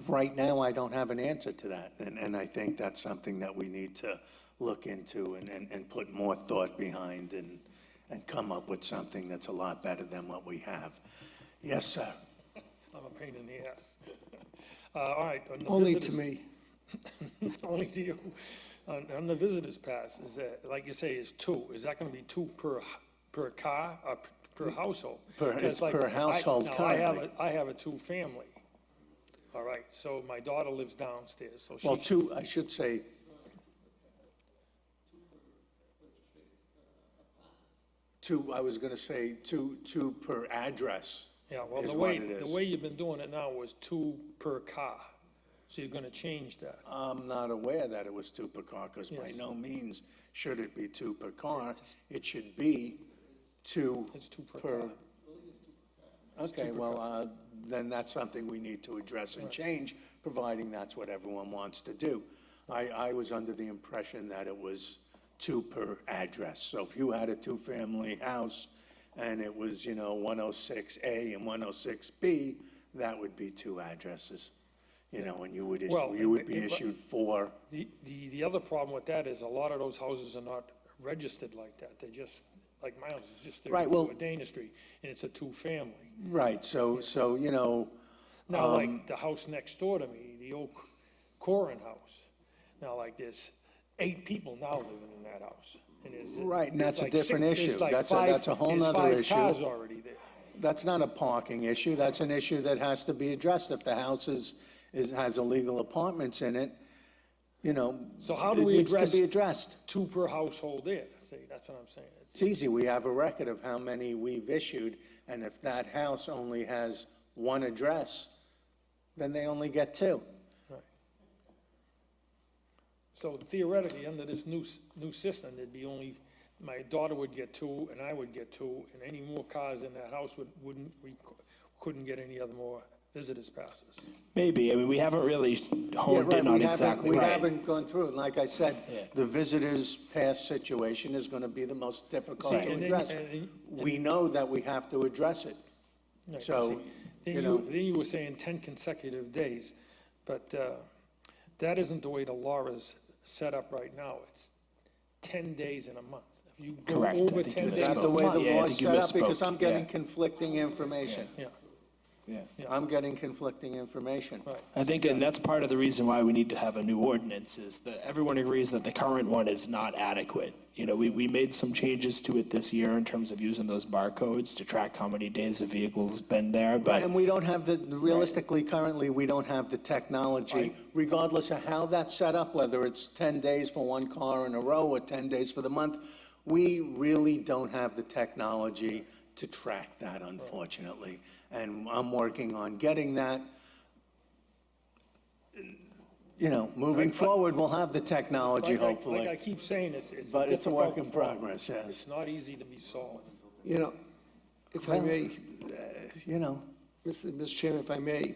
right now, I don't have an answer to that, and I think that's something that we need to look into and put more thought behind and come up with something that's a lot better than what we have. Yes, sir. I'm a pain in the ass. All right. On the Only to visitors- me. Only to you. On the visitor's pass, is that, like you say, is 2. Is that going to be 2 per car or per household? It's 'Cause like, per household currently. I have a 2-family. All right, so my daughter lives downstairs, so she. Well, 2, I should say, 2, I was going to say 2 per address. Yeah, well, is the what way, it is. the way you've been doing it now was 2 per car. So you're going to change that. I'm not aware that it was 2 per car, because by Yes. no means should it be two per car? It should be two It's two per per. car. Okay, well, then that's something we need to address and change, providing that's what everyone wants to do. I was under the impression that it was two per address. So if you had a two-family house and it was, 106A and 106B, that would be two addresses, and you would Well, you would be but- issued four. The other problem with that is a lot of those houses are not registered like that. They're just, like my house is just Right, well- 34 Dana Street, and it's a two-family. Right, so, Now, like the house next door to me, the old Corin house, now like there's 8 people now living in that house. And there's Right, and there's that's a like different there's issue. like That's a whole there's nother 5 issue. cars already there. that's not a parking issue, that's an issue that has to be addressed. If the house has illegal apartments in it, So how do it we needs to address be addressed. 2 per household there? See, that's what I'm saying. It's easy, we have a record of how many we've issued, and if that house only has one address, then they only get 2. Right. So theoretically, under this new system, there'd be only, my daughter would get 2, and I would get 2, and any more cars in that house we couldn't get any other more visitors passes. Maybe, I mean, we haven't really Yeah, honed right, in on we haven't, exactly we right. haven't gone through it. Like I Yeah. said, the visitors pass situation is gonna be the most difficult See, to and then- address. and- We know that we have to address it. Right, So, see, then you know- Then you were saying 10 consecutive days, but that isn't the way the law is set up right now. It's 10 days in a month. If you go Correct. I over think 10 you days Is in that a the way the month. Yeah, I law's think you set up? Because misspoke, I'm getting yeah. conflicting information. Yeah, Yeah. yeah, I'm getting conflicting information. right. I think, and that's part of the reason why we need to have a new ordinance, is that everyone agrees that the current one is not adequate. We made some changes to it this year in terms of using those barcodes to track how many days a vehicle's been there, but. And we don't have realistically, currently, we don't have the technology, regardless of how that's set up, whether it's 10 days for one car in a row or 10 days for the month, we really don't have the technology to track that, unfortunately. And I'm working on getting that. Moving forward, we'll have the technology, Like I hopefully. keep saying, it's But it's a difficult work in problem. progress, yes. It's not easy to be solved. If I may, Mr. Chairman, if I may,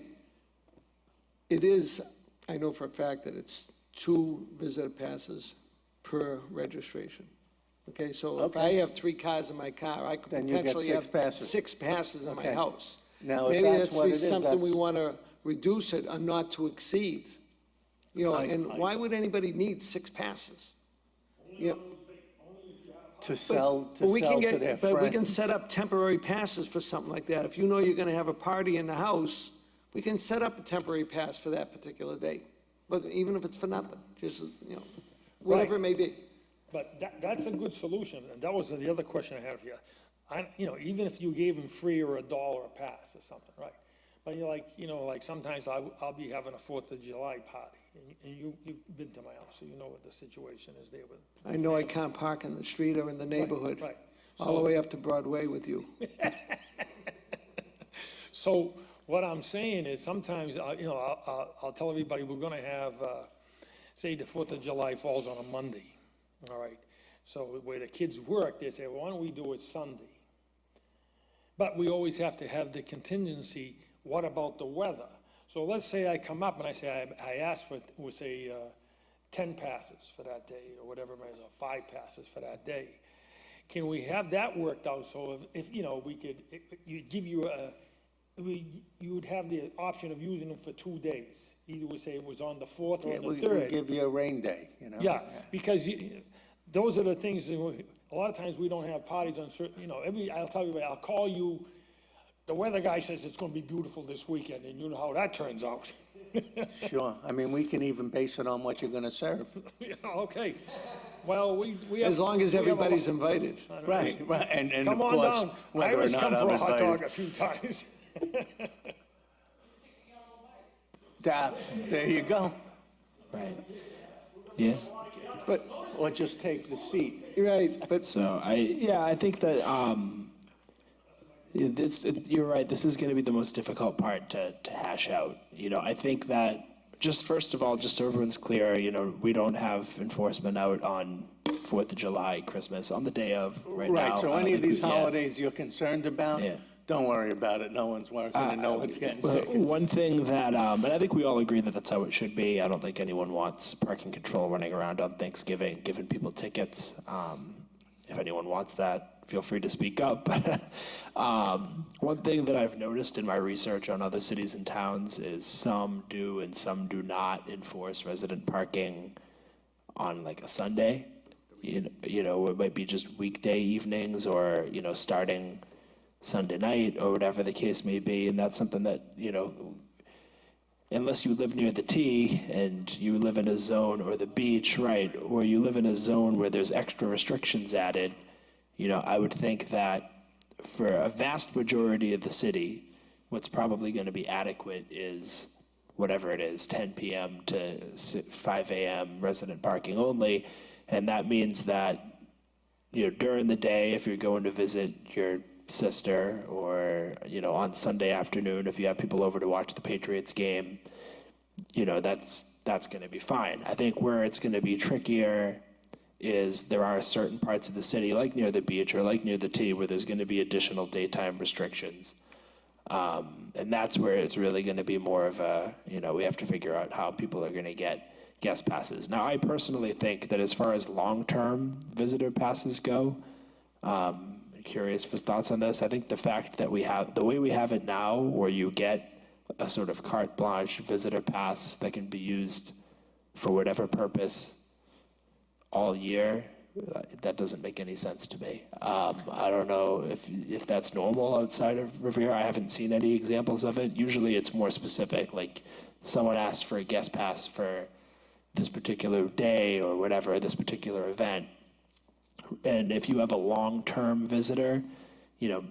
it is, I know for a fact that it's 2 visitor passes per registration. Okay, so if I Okay. have 3 cars in my car, I could Then you get potentially 6 have passes. 6 passes in my Okay. house. Now, if Maybe that's that's what it is, something we that's- want to reduce it or not to exceed. And why would anybody need 6 passes? To sell But we can to their get, but we can friends. set up temporary passes for something like that. If you know you're gonna have a party in the house, we can set up a temporary pass for that particular day. But even if it's for nothing, just, whatever it may be. But that's a good solution, and that was the other question I had for you. Even if you gave them free or $1 a pass or something, right? But like sometimes I'll be having a 4th of July party, and you've been to my house, so you know what the situation is there with. I know I can't park in the street or in the neighborhood, right. all the way up to Broadway with you. So what I'm saying is sometimes, I'll tell everybody we're gonna have, say the 4th of July falls on a Monday, all right? So where the kids work, they say, well, why don't we do it Sunday? But we always have to have the contingency, what about the weather? So let's say I come up and I say, I ask for, we'll say, 10 passes for that day, or whatever it is, or 5 passes for that day. Can we have that worked out, so if we could, you'd give you you would have the option of using them for 2 days. Either we say it was on the 4th or Yeah, on the we 3rd. give you a rain day, Yeah, because those are the things, a lot of times we don't have parties on certain, I'll tell you, I'll call you, the weather guy says it's gonna be beautiful this weekend, and you know how that turns out. Sure, I mean, we can even base it on what you're gonna serve. Yeah, okay, well, we have. As long as we have a everybody's lot- invited. Right, and of Come on course, down, whether or Ira's not come I'm for a hot dog invited. a few times. There you go. Right. Yeah. But, Or just take the seat. right, but So I think that, you're right, this is gonna be the most difficult part to hash out. I think that, just first of all, just so everyone's clear, we don't have enforcement out on 4th of July, Christmas, on the day of, right now. Right, so I any of think these we- yeah. holidays you're concerned about, Yeah. don't worry about it. No one's working and no one's getting Well, tickets. one thing that, and I think we all agree that that's how it should be. I don't think anyone wants parking control running around on Thanksgiving, giving people tickets. If anyone wants that, feel free to speak up. One thing that I've noticed in my research on other cities and towns is some do and some do not enforce resident parking on like a Sunday. You know, it might be just weekday evenings or, you know, starting Sunday night or whatever the case may be. And that's something that, you know, unless you live near the T and you live in a zone or the beach, right, or you live in a zone where there's extra restrictions added, you know, I would think that for a vast majority of the city, what's probably going to be adequate is whatever it is, 10 p.m. to 5 a.m. resident parking only. And that means that, you know, during the day, if you're going to visit your sister, or, you know, on Sunday afternoon, if you have people over to watch the Patriots game, you know, that's going to be fine. I think where it's going to be trickier is there are certain parts of the city, like near the beach or like near the T, where there's going to be additional daytime restrictions. And that's where it's really going to be more of a, you know, we have to figure out how people are going to get guest passes. Now, I personally think that as far as long-term visitor passes go, curious for thoughts on this. I think the fact that we have, the way we have it now, where you get a sort of carte blanche visitor pass that can be used for whatever purpose all year, that doesn't make any sense to me. I don't know if that's normal outside of Revere. I haven't seen any examples of it. Usually it's more specific, like someone asked for a guest pass for this particular day or whatever, this particular event. And if you have a long-term visitor, you know,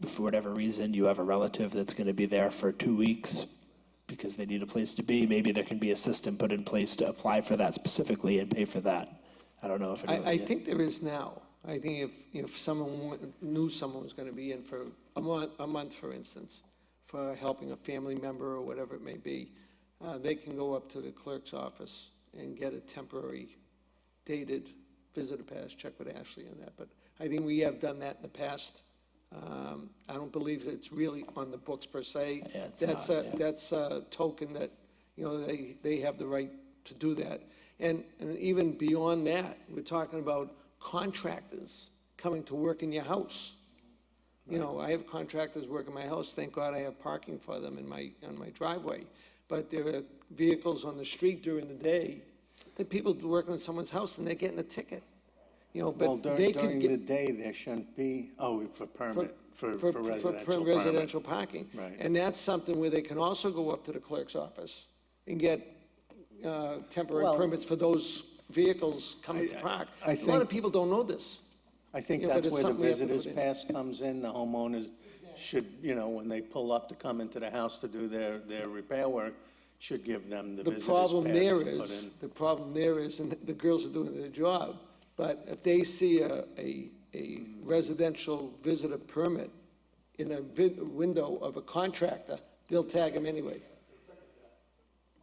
for whatever reason, you have a relative that's going to be there for 2 weeks because they need a place to be, maybe there can be a system put in place to apply for that specifically and pay for that. I don't know if I think there is now. I think if someone knew someone was going to be in for a month, for instance, for helping a family member or whatever it may be, they can go up to the clerk's office and get a temporary dated visitor pass, check with Ashley on that. But I think we have done that in the past. I don't believe that it's really on the books per se. Yeah, it's That's a token that, you know, they have the right to do that. And even beyond that, we're talking about contractors coming to work in your house. You know, I have contractors work in my house. Thank God I have parking for them on my driveway. But there are vehicles on the street during the day that people working in someone's house and they're getting a ticket. You know, Well, but they could during get. the day, there shouldn't be, for permit, for residential permit. residential parking. Right. And that's something where they can also go up to the clerk's office and get temporary Well- permits for those vehicles coming to park. I A lot think- of people don't know this. I think Yeah, but that's it's where the something we have to visitor's put in. pass comes in. The homeowners should, you know, when they pull up to come into the house to do their repair work, should give them the The visitor's problem pass there to put in. is, the problem there is, and the girls are doing their job, but if they see a residential visitor permit in a window of a contractor, they'll tag them anyway.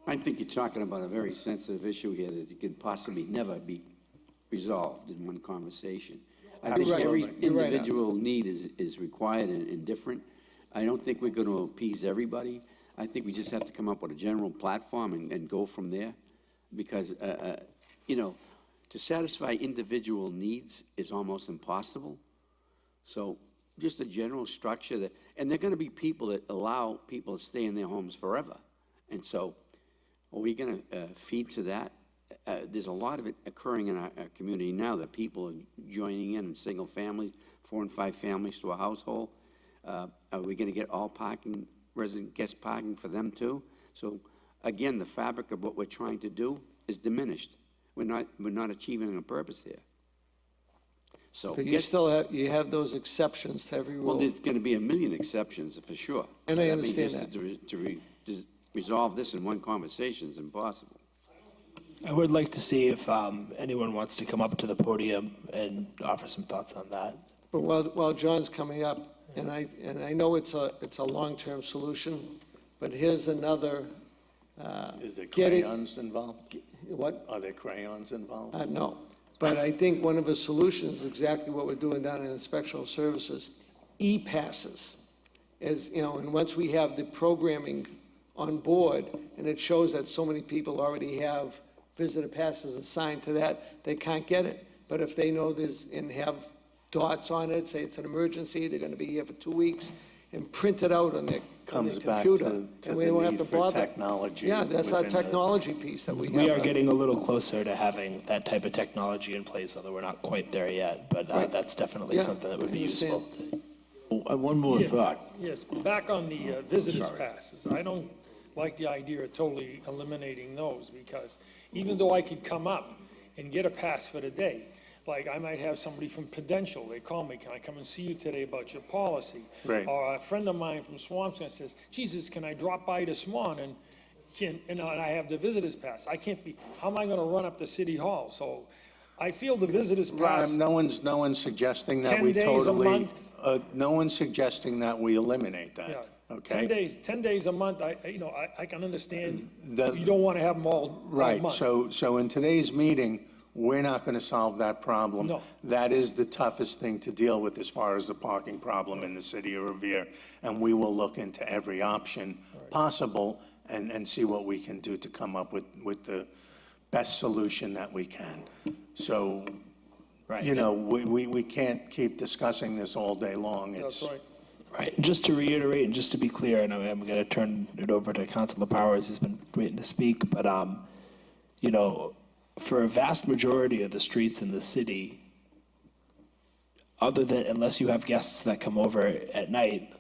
I think you're talking about a very sensitive issue here that could possibly never be resolved in one conversation. I think You're right. every You're right. individual need is required and different. I don't think we're going to appease everybody. I think we just have to come up with a general platform and go from there. Because, you know, to satisfy individual needs is almost impossible. So just a general structure that, and there are going to be people that allow people to stay in their homes forever. And so are we going to feed to that? There's a lot of it occurring in our community now that people are joining in single families, 4 and 5 families to a household. Are we going to get all parking, resident guest parking for them too? So again, the fabric of what we're trying to do is diminished. We're not achieving a purpose here. So But you still have those exceptions to every well, rule. there's going to be a million exceptions for sure. And I mean, understand just that. to resolve this in one conversation is impossible. I would like to see if anyone wants to come up to the podium and offer some thoughts on that. But while John's coming up, and I know it's a long-term solution, but here's another, Is there get it- crayons involved? what? Are there crayons involved? No. But I think one of the solutions is exactly what we're doing down in inspectional services, e-passes. As, you know, and once we have the programming on board, and it shows that so many people already have visitor passes assigned to that, they can't get it. But if they know there's, and have dots on it, say it's an emergency, they're gonna be here for 2 weeks, and print it out on their Comes back computer. to And we the don't have need to for bother. technology Yeah, that's our within the- technology piece that we have. We are to- getting a little closer to having that type of technology in place, although we're not quite there yet, but Right. that's definitely Yeah, something that would I be useful. understand. One more Yeah. thought. Yes, back on the visitors passes, I don't like the idea of totally eliminating those, because even though I could come up and get a pass for the day, like I might have somebody from Prudential, they call me, can I come and see you today about your policy? Right. Or a friend of mine from Swampscott says, Jesus, can I drop by this morning? And I have the visitors pass, I can't be, how am I gonna run up to City Hall? So I feel the visitors pass. No one's suggesting that 10 we days a totally, month. no one's suggesting that we eliminate Yeah, that, 10 okay? days a month, I can understand, The- you don't want to have them all Right, month. so in today's meeting, we're not going to solve that problem. No. That is the toughest thing to deal with as far as the parking problem in the city of Revere. And we will look into every option possible and see what we can do to come up with the best solution that we can. So, Right. you know, we can't keep discussing this all day long. That's It's- right. Right, and just to reiterate, and just to be clear, and I'm going to turn it over to Councilor Powers, he's been waiting to speak, but, you know, for a vast majority of the streets in the city, other than, unless you have guests that come over at night,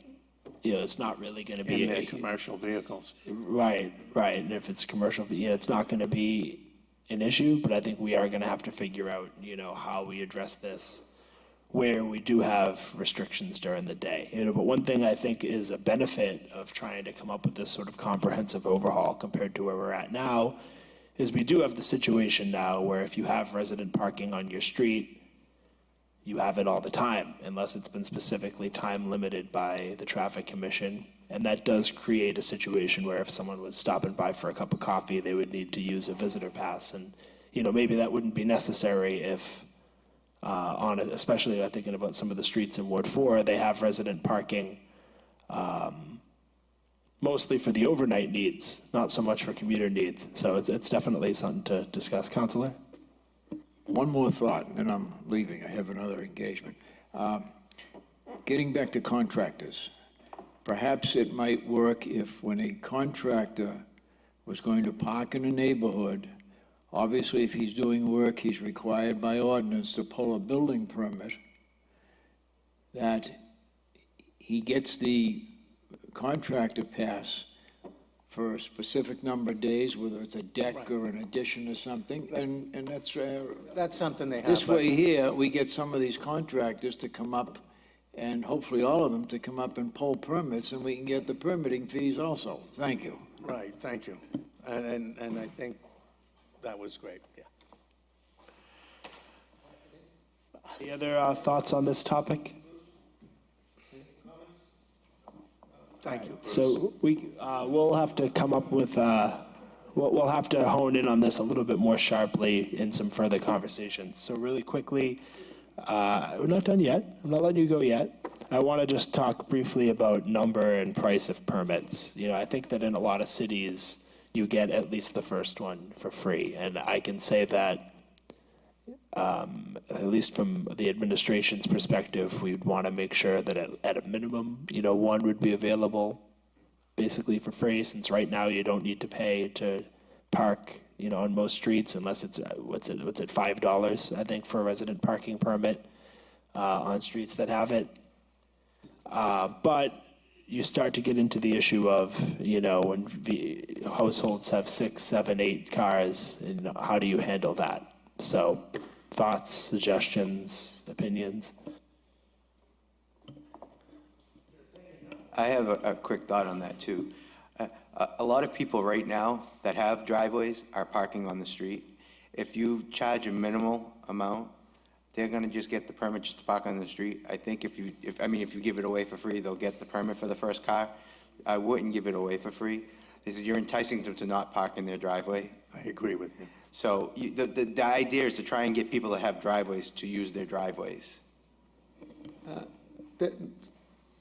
you know, it's not really going to be. In their commercial vehicles. Right, and if it's commercial, yeah, it's not going to be an issue, but I think we are going to have to figure out, you know, how we address this where we do have restrictions during the day. You know, but one thing I think is a benefit of trying to come up with this sort of comprehensive overhaul compared to where we're at now is we do have the situation now where if you have resident parking on your street, you have it all the time, unless it's been specifically time limited by the traffic commission. And that does create a situation where if someone was stopping by for a cup of coffee, they would need to use a visitor pass. And, you know, maybe that wouldn't be necessary if, especially I'm thinking about some of the streets in Ward 4, they have resident parking, mostly for the overnight needs, not so much for commuter needs. So it's definitely something to discuss. Councilor? One more thought, and then I'm leaving. I have another engagement. Getting back to contractors, perhaps it might work if when a contractor was going to park in a neighborhood, obviously if he's doing work, he's required by ordinance to pull a building permit, that he gets the contractor pass for a specific number of days, whether it's a deck or an addition or something, and that's, That's something they have. this but- way here, we get some of these contractors to come up, and hopefully all of them to come up and pull permits, and we can get the permitting fees also. Thank you. Right, thank you. And I think that was great, yeah. Any other thoughts on this topic? Thank you, Bruce. So we'll have to come up with, we'll have to hone in on this a little bit more sharply in some further conversations. So really quickly, we're not done yet. I'm not letting you go yet. I want to just talk briefly about number and price of permits. You know, I think that in a lot of cities, you get at least the first one for free. And I can say that, at least from the administration's perspective, we'd want to make sure that at a minimum, you know, one would be available basically for free, since right now you don't need to pay to park, you know, on most streets unless it's, what's it, $5, I think, for a resident parking permit on streets that have it. But you start to get into the issue of, you know, when the households have 6, 7, 8 cars, and how do you handle that? So thoughts, suggestions, opinions? I have a quick thought on that, too. A lot of people right now that have driveways are parking on the street. If you charge a minimal amount, they're gonna just get the permit just to park on the street. I think if you give it away for free, they'll get the permit for the first car. I wouldn't give it away for free. You're enticing them to not park in their driveway. I agree with you. So the idea is to try and get people to have driveways to use their driveways.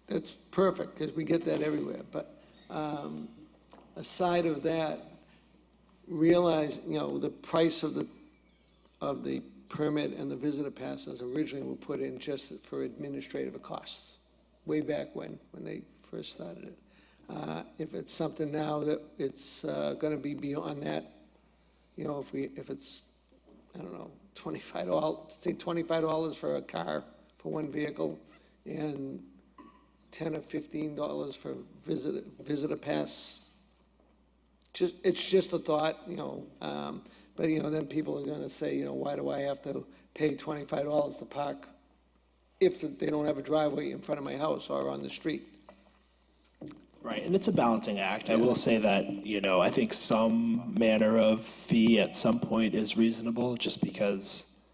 That's perfect, because we get that everywhere, but aside of that, realize, the price of the permit and the visitor passes originally were put in just for administrative costs, way back when they first started it. If it's something now that it's gonna be beyond that, if it's, I don't know, $25, say $25 for a car, for one vehicle, and $10 or $15 for visitor pass. It's just a thought, but, then people are gonna say, why do I have to pay $25 to park if they don't have a driveway in front of my house or on the street? Right, and it's a balancing act. I will say that, I think some manner of fee at some point is reasonable, just because,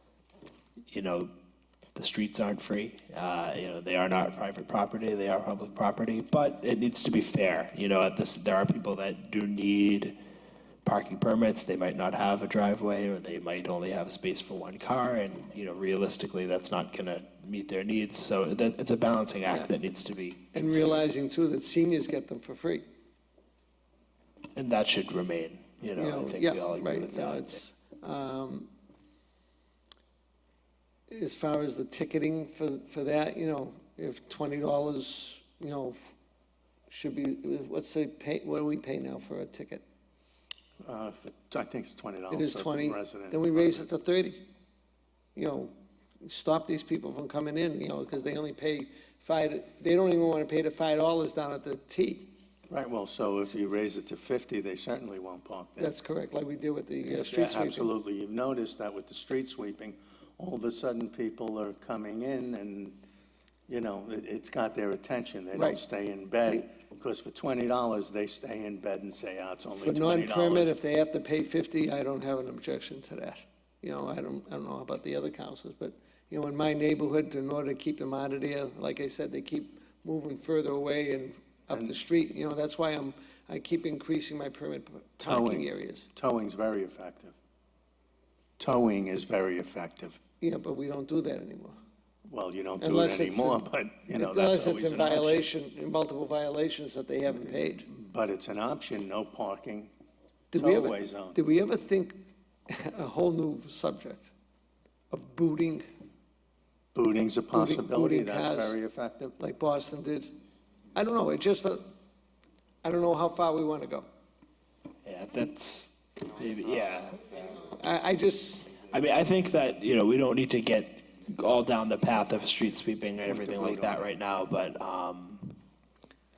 the streets aren't free. They are not private property, they are public property, but it needs to be fair. There are people that do need parking permits, they might not have a driveway, or they might only have space for one car, and, realistically, that's not gonna meet their needs. So it's a balancing act that needs to be And considered. realizing too that seniors get them for free. And that should remain, I think we all agree right, with yeah, that. it's, as far as the ticketing for that, if $20, should be, what's the pay, what do we pay now for a ticket? I think it's $20 It is for 20, resident. then we raise it to 30. Stop these people from coming in, because they only pay they don't even want to pay the $5 down at the T. Right, well, so if you raise it to 50, they certainly won't park there. That's correct, like we did with the Yeah, street sweeping. absolutely. You've noticed that with the street sweeping, all of a sudden, people are coming in and, it's got their attention. They don't Right. stay in bed, because for $20, they stay in bed and say, it's only For $20. non-permit, if they have to pay 50, I don't have an objection to that. I don't know about the other councils, but, in my neighborhood, in order to keep them out of there, like I said, they keep moving further away and up the street. That's why I keep increasing my permit parking Towing. areas. Towing's very effective. Towing is very effective. Yeah, but we don't do that anymore. Well, you don't do Unless it it's anymore, in- but, Unless that's it's always in an option. violation, in multiple violations that they haven't paid. But it's an option, no parking, Did we towaway ever, zone. did we ever think a whole new subject of booting, Booting's a possibility, booting that's cars. very effective. like Boston did? I don't know, I don't know how far we want to go. Yeah, that's, yeah. I just, I think that, we don't need to get all down the path of street sweeping and everything like that right now, but,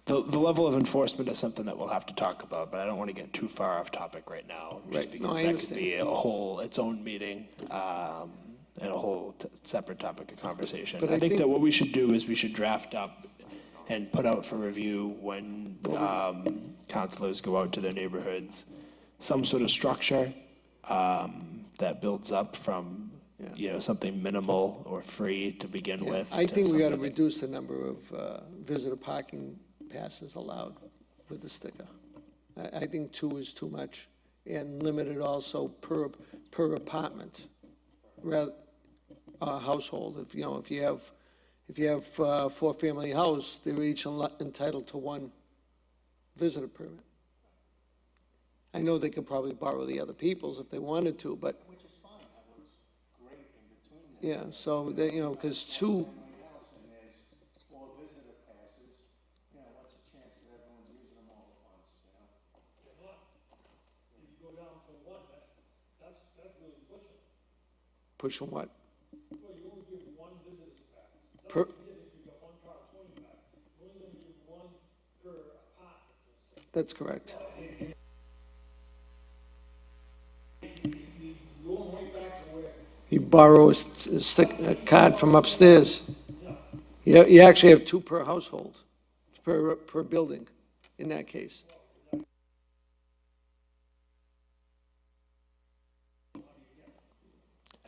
the level of enforcement is something that we'll have to talk about, but I don't want to get too far off topic right now. Just Right. No, because I that could understand. be its own meeting, and a whole separate topic of conversation. But I I think think- that what we should do is we should draft up and put out for review when, councilors go out to their neighborhoods, some sort of structure, that builds up from, something minimal or free to begin yeah, with. I think we ought to something that- reduce the number of visitor parking passes allowed with the sticker. I think 2 is too much, and limit it also per apartment, rather, household. If you have a 4-family house, they're each entitled to 1 visitor permit. I know they could probably borrow the other people's if they wanted to, but. Which is fine, that works great in between them. Yeah, so, because 2. Pushing what? Per, that's correct. You borrow a card from upstairs. You actually have 2 per household, per building, in that case.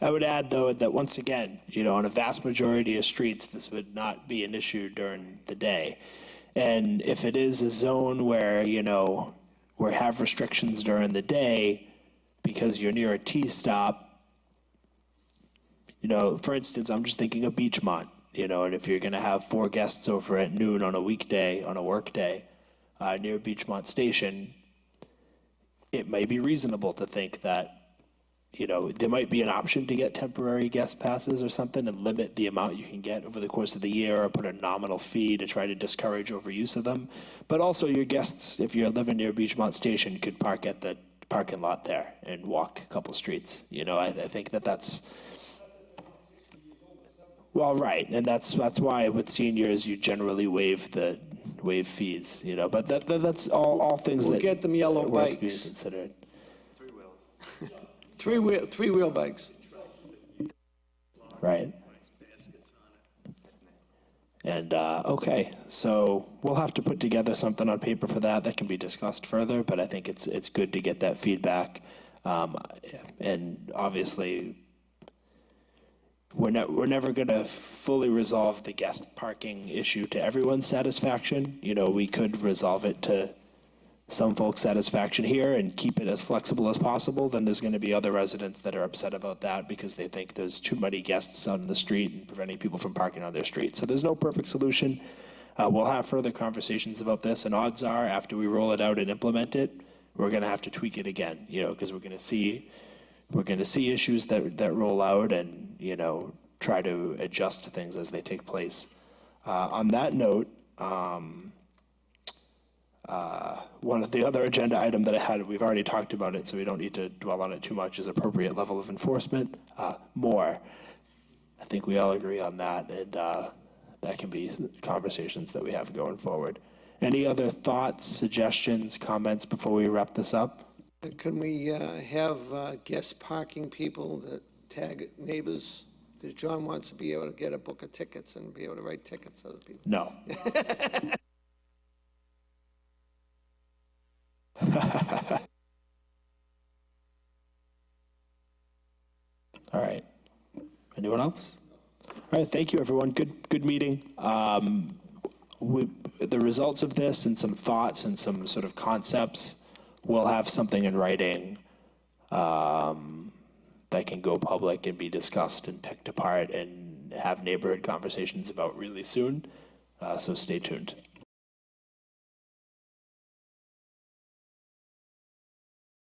I would add, though, that once again, on a vast majority of streets, this would not be an issue during the day. And if it is a zone where, we have restrictions during the day, because you're near a T-stop, you know, for instance, I'm just thinking of Beachmont, you know, and if you're gonna have 4 guests over at noon on a weekday, on a work day, near Beachmont Station, it may be reasonable to think that, you know, there might be an option to get temporary guest passes or something and limit the amount you can get over the course of the year, or put a nominal fee to try to discourage overuse of them. But also your guests, if you're living near Beachmont Station, could park at the parking lot there and walk a couple streets. You know, I think that's, well, right, and that's why with seniors, you generally waive fees, you know, but that's all things We'll that get them yellow are worth being bikes. considered. Three-wheel bikes. Right. And, okay, so we'll have to put together something on paper for that. That can be discussed further, but I think it's good to get that feedback. And obviously, we're never gonna fully resolve the guest parking issue to everyone's satisfaction. You know, we could resolve it to some folks' satisfaction here and keep it as flexible as possible. Then there's gonna be other residents that are upset about that because they think there's too many guests on the street and preventing people from parking on their street. So there's no perfect solution. We'll have further conversations about this, and odds are, after we roll it out and implement it, we're gonna have to tweak it again, you know, because we're gonna see issues that roll out and, you know, try to adjust to things as they take place. On that note, one of the other agenda item that I had, we've already talked about it, so we don't need to dwell on it too much, is appropriate level of enforcement. More. I think we all agree on that, and that can be conversations that we have going forward. Any other thoughts, suggestions, comments before we wrap this up? Can we have guest parking people that tag neighbors? Because John wants to be able to get a book of tickets and be able to write tickets to other people. No. All right. Anyone else? All right, thank you, everyone. Good meeting. The results of this and some thoughts and some sort of concepts, we'll have something in writing that can go public and be discussed and picked apart and have neighborhood conversations about really soon. So stay tuned.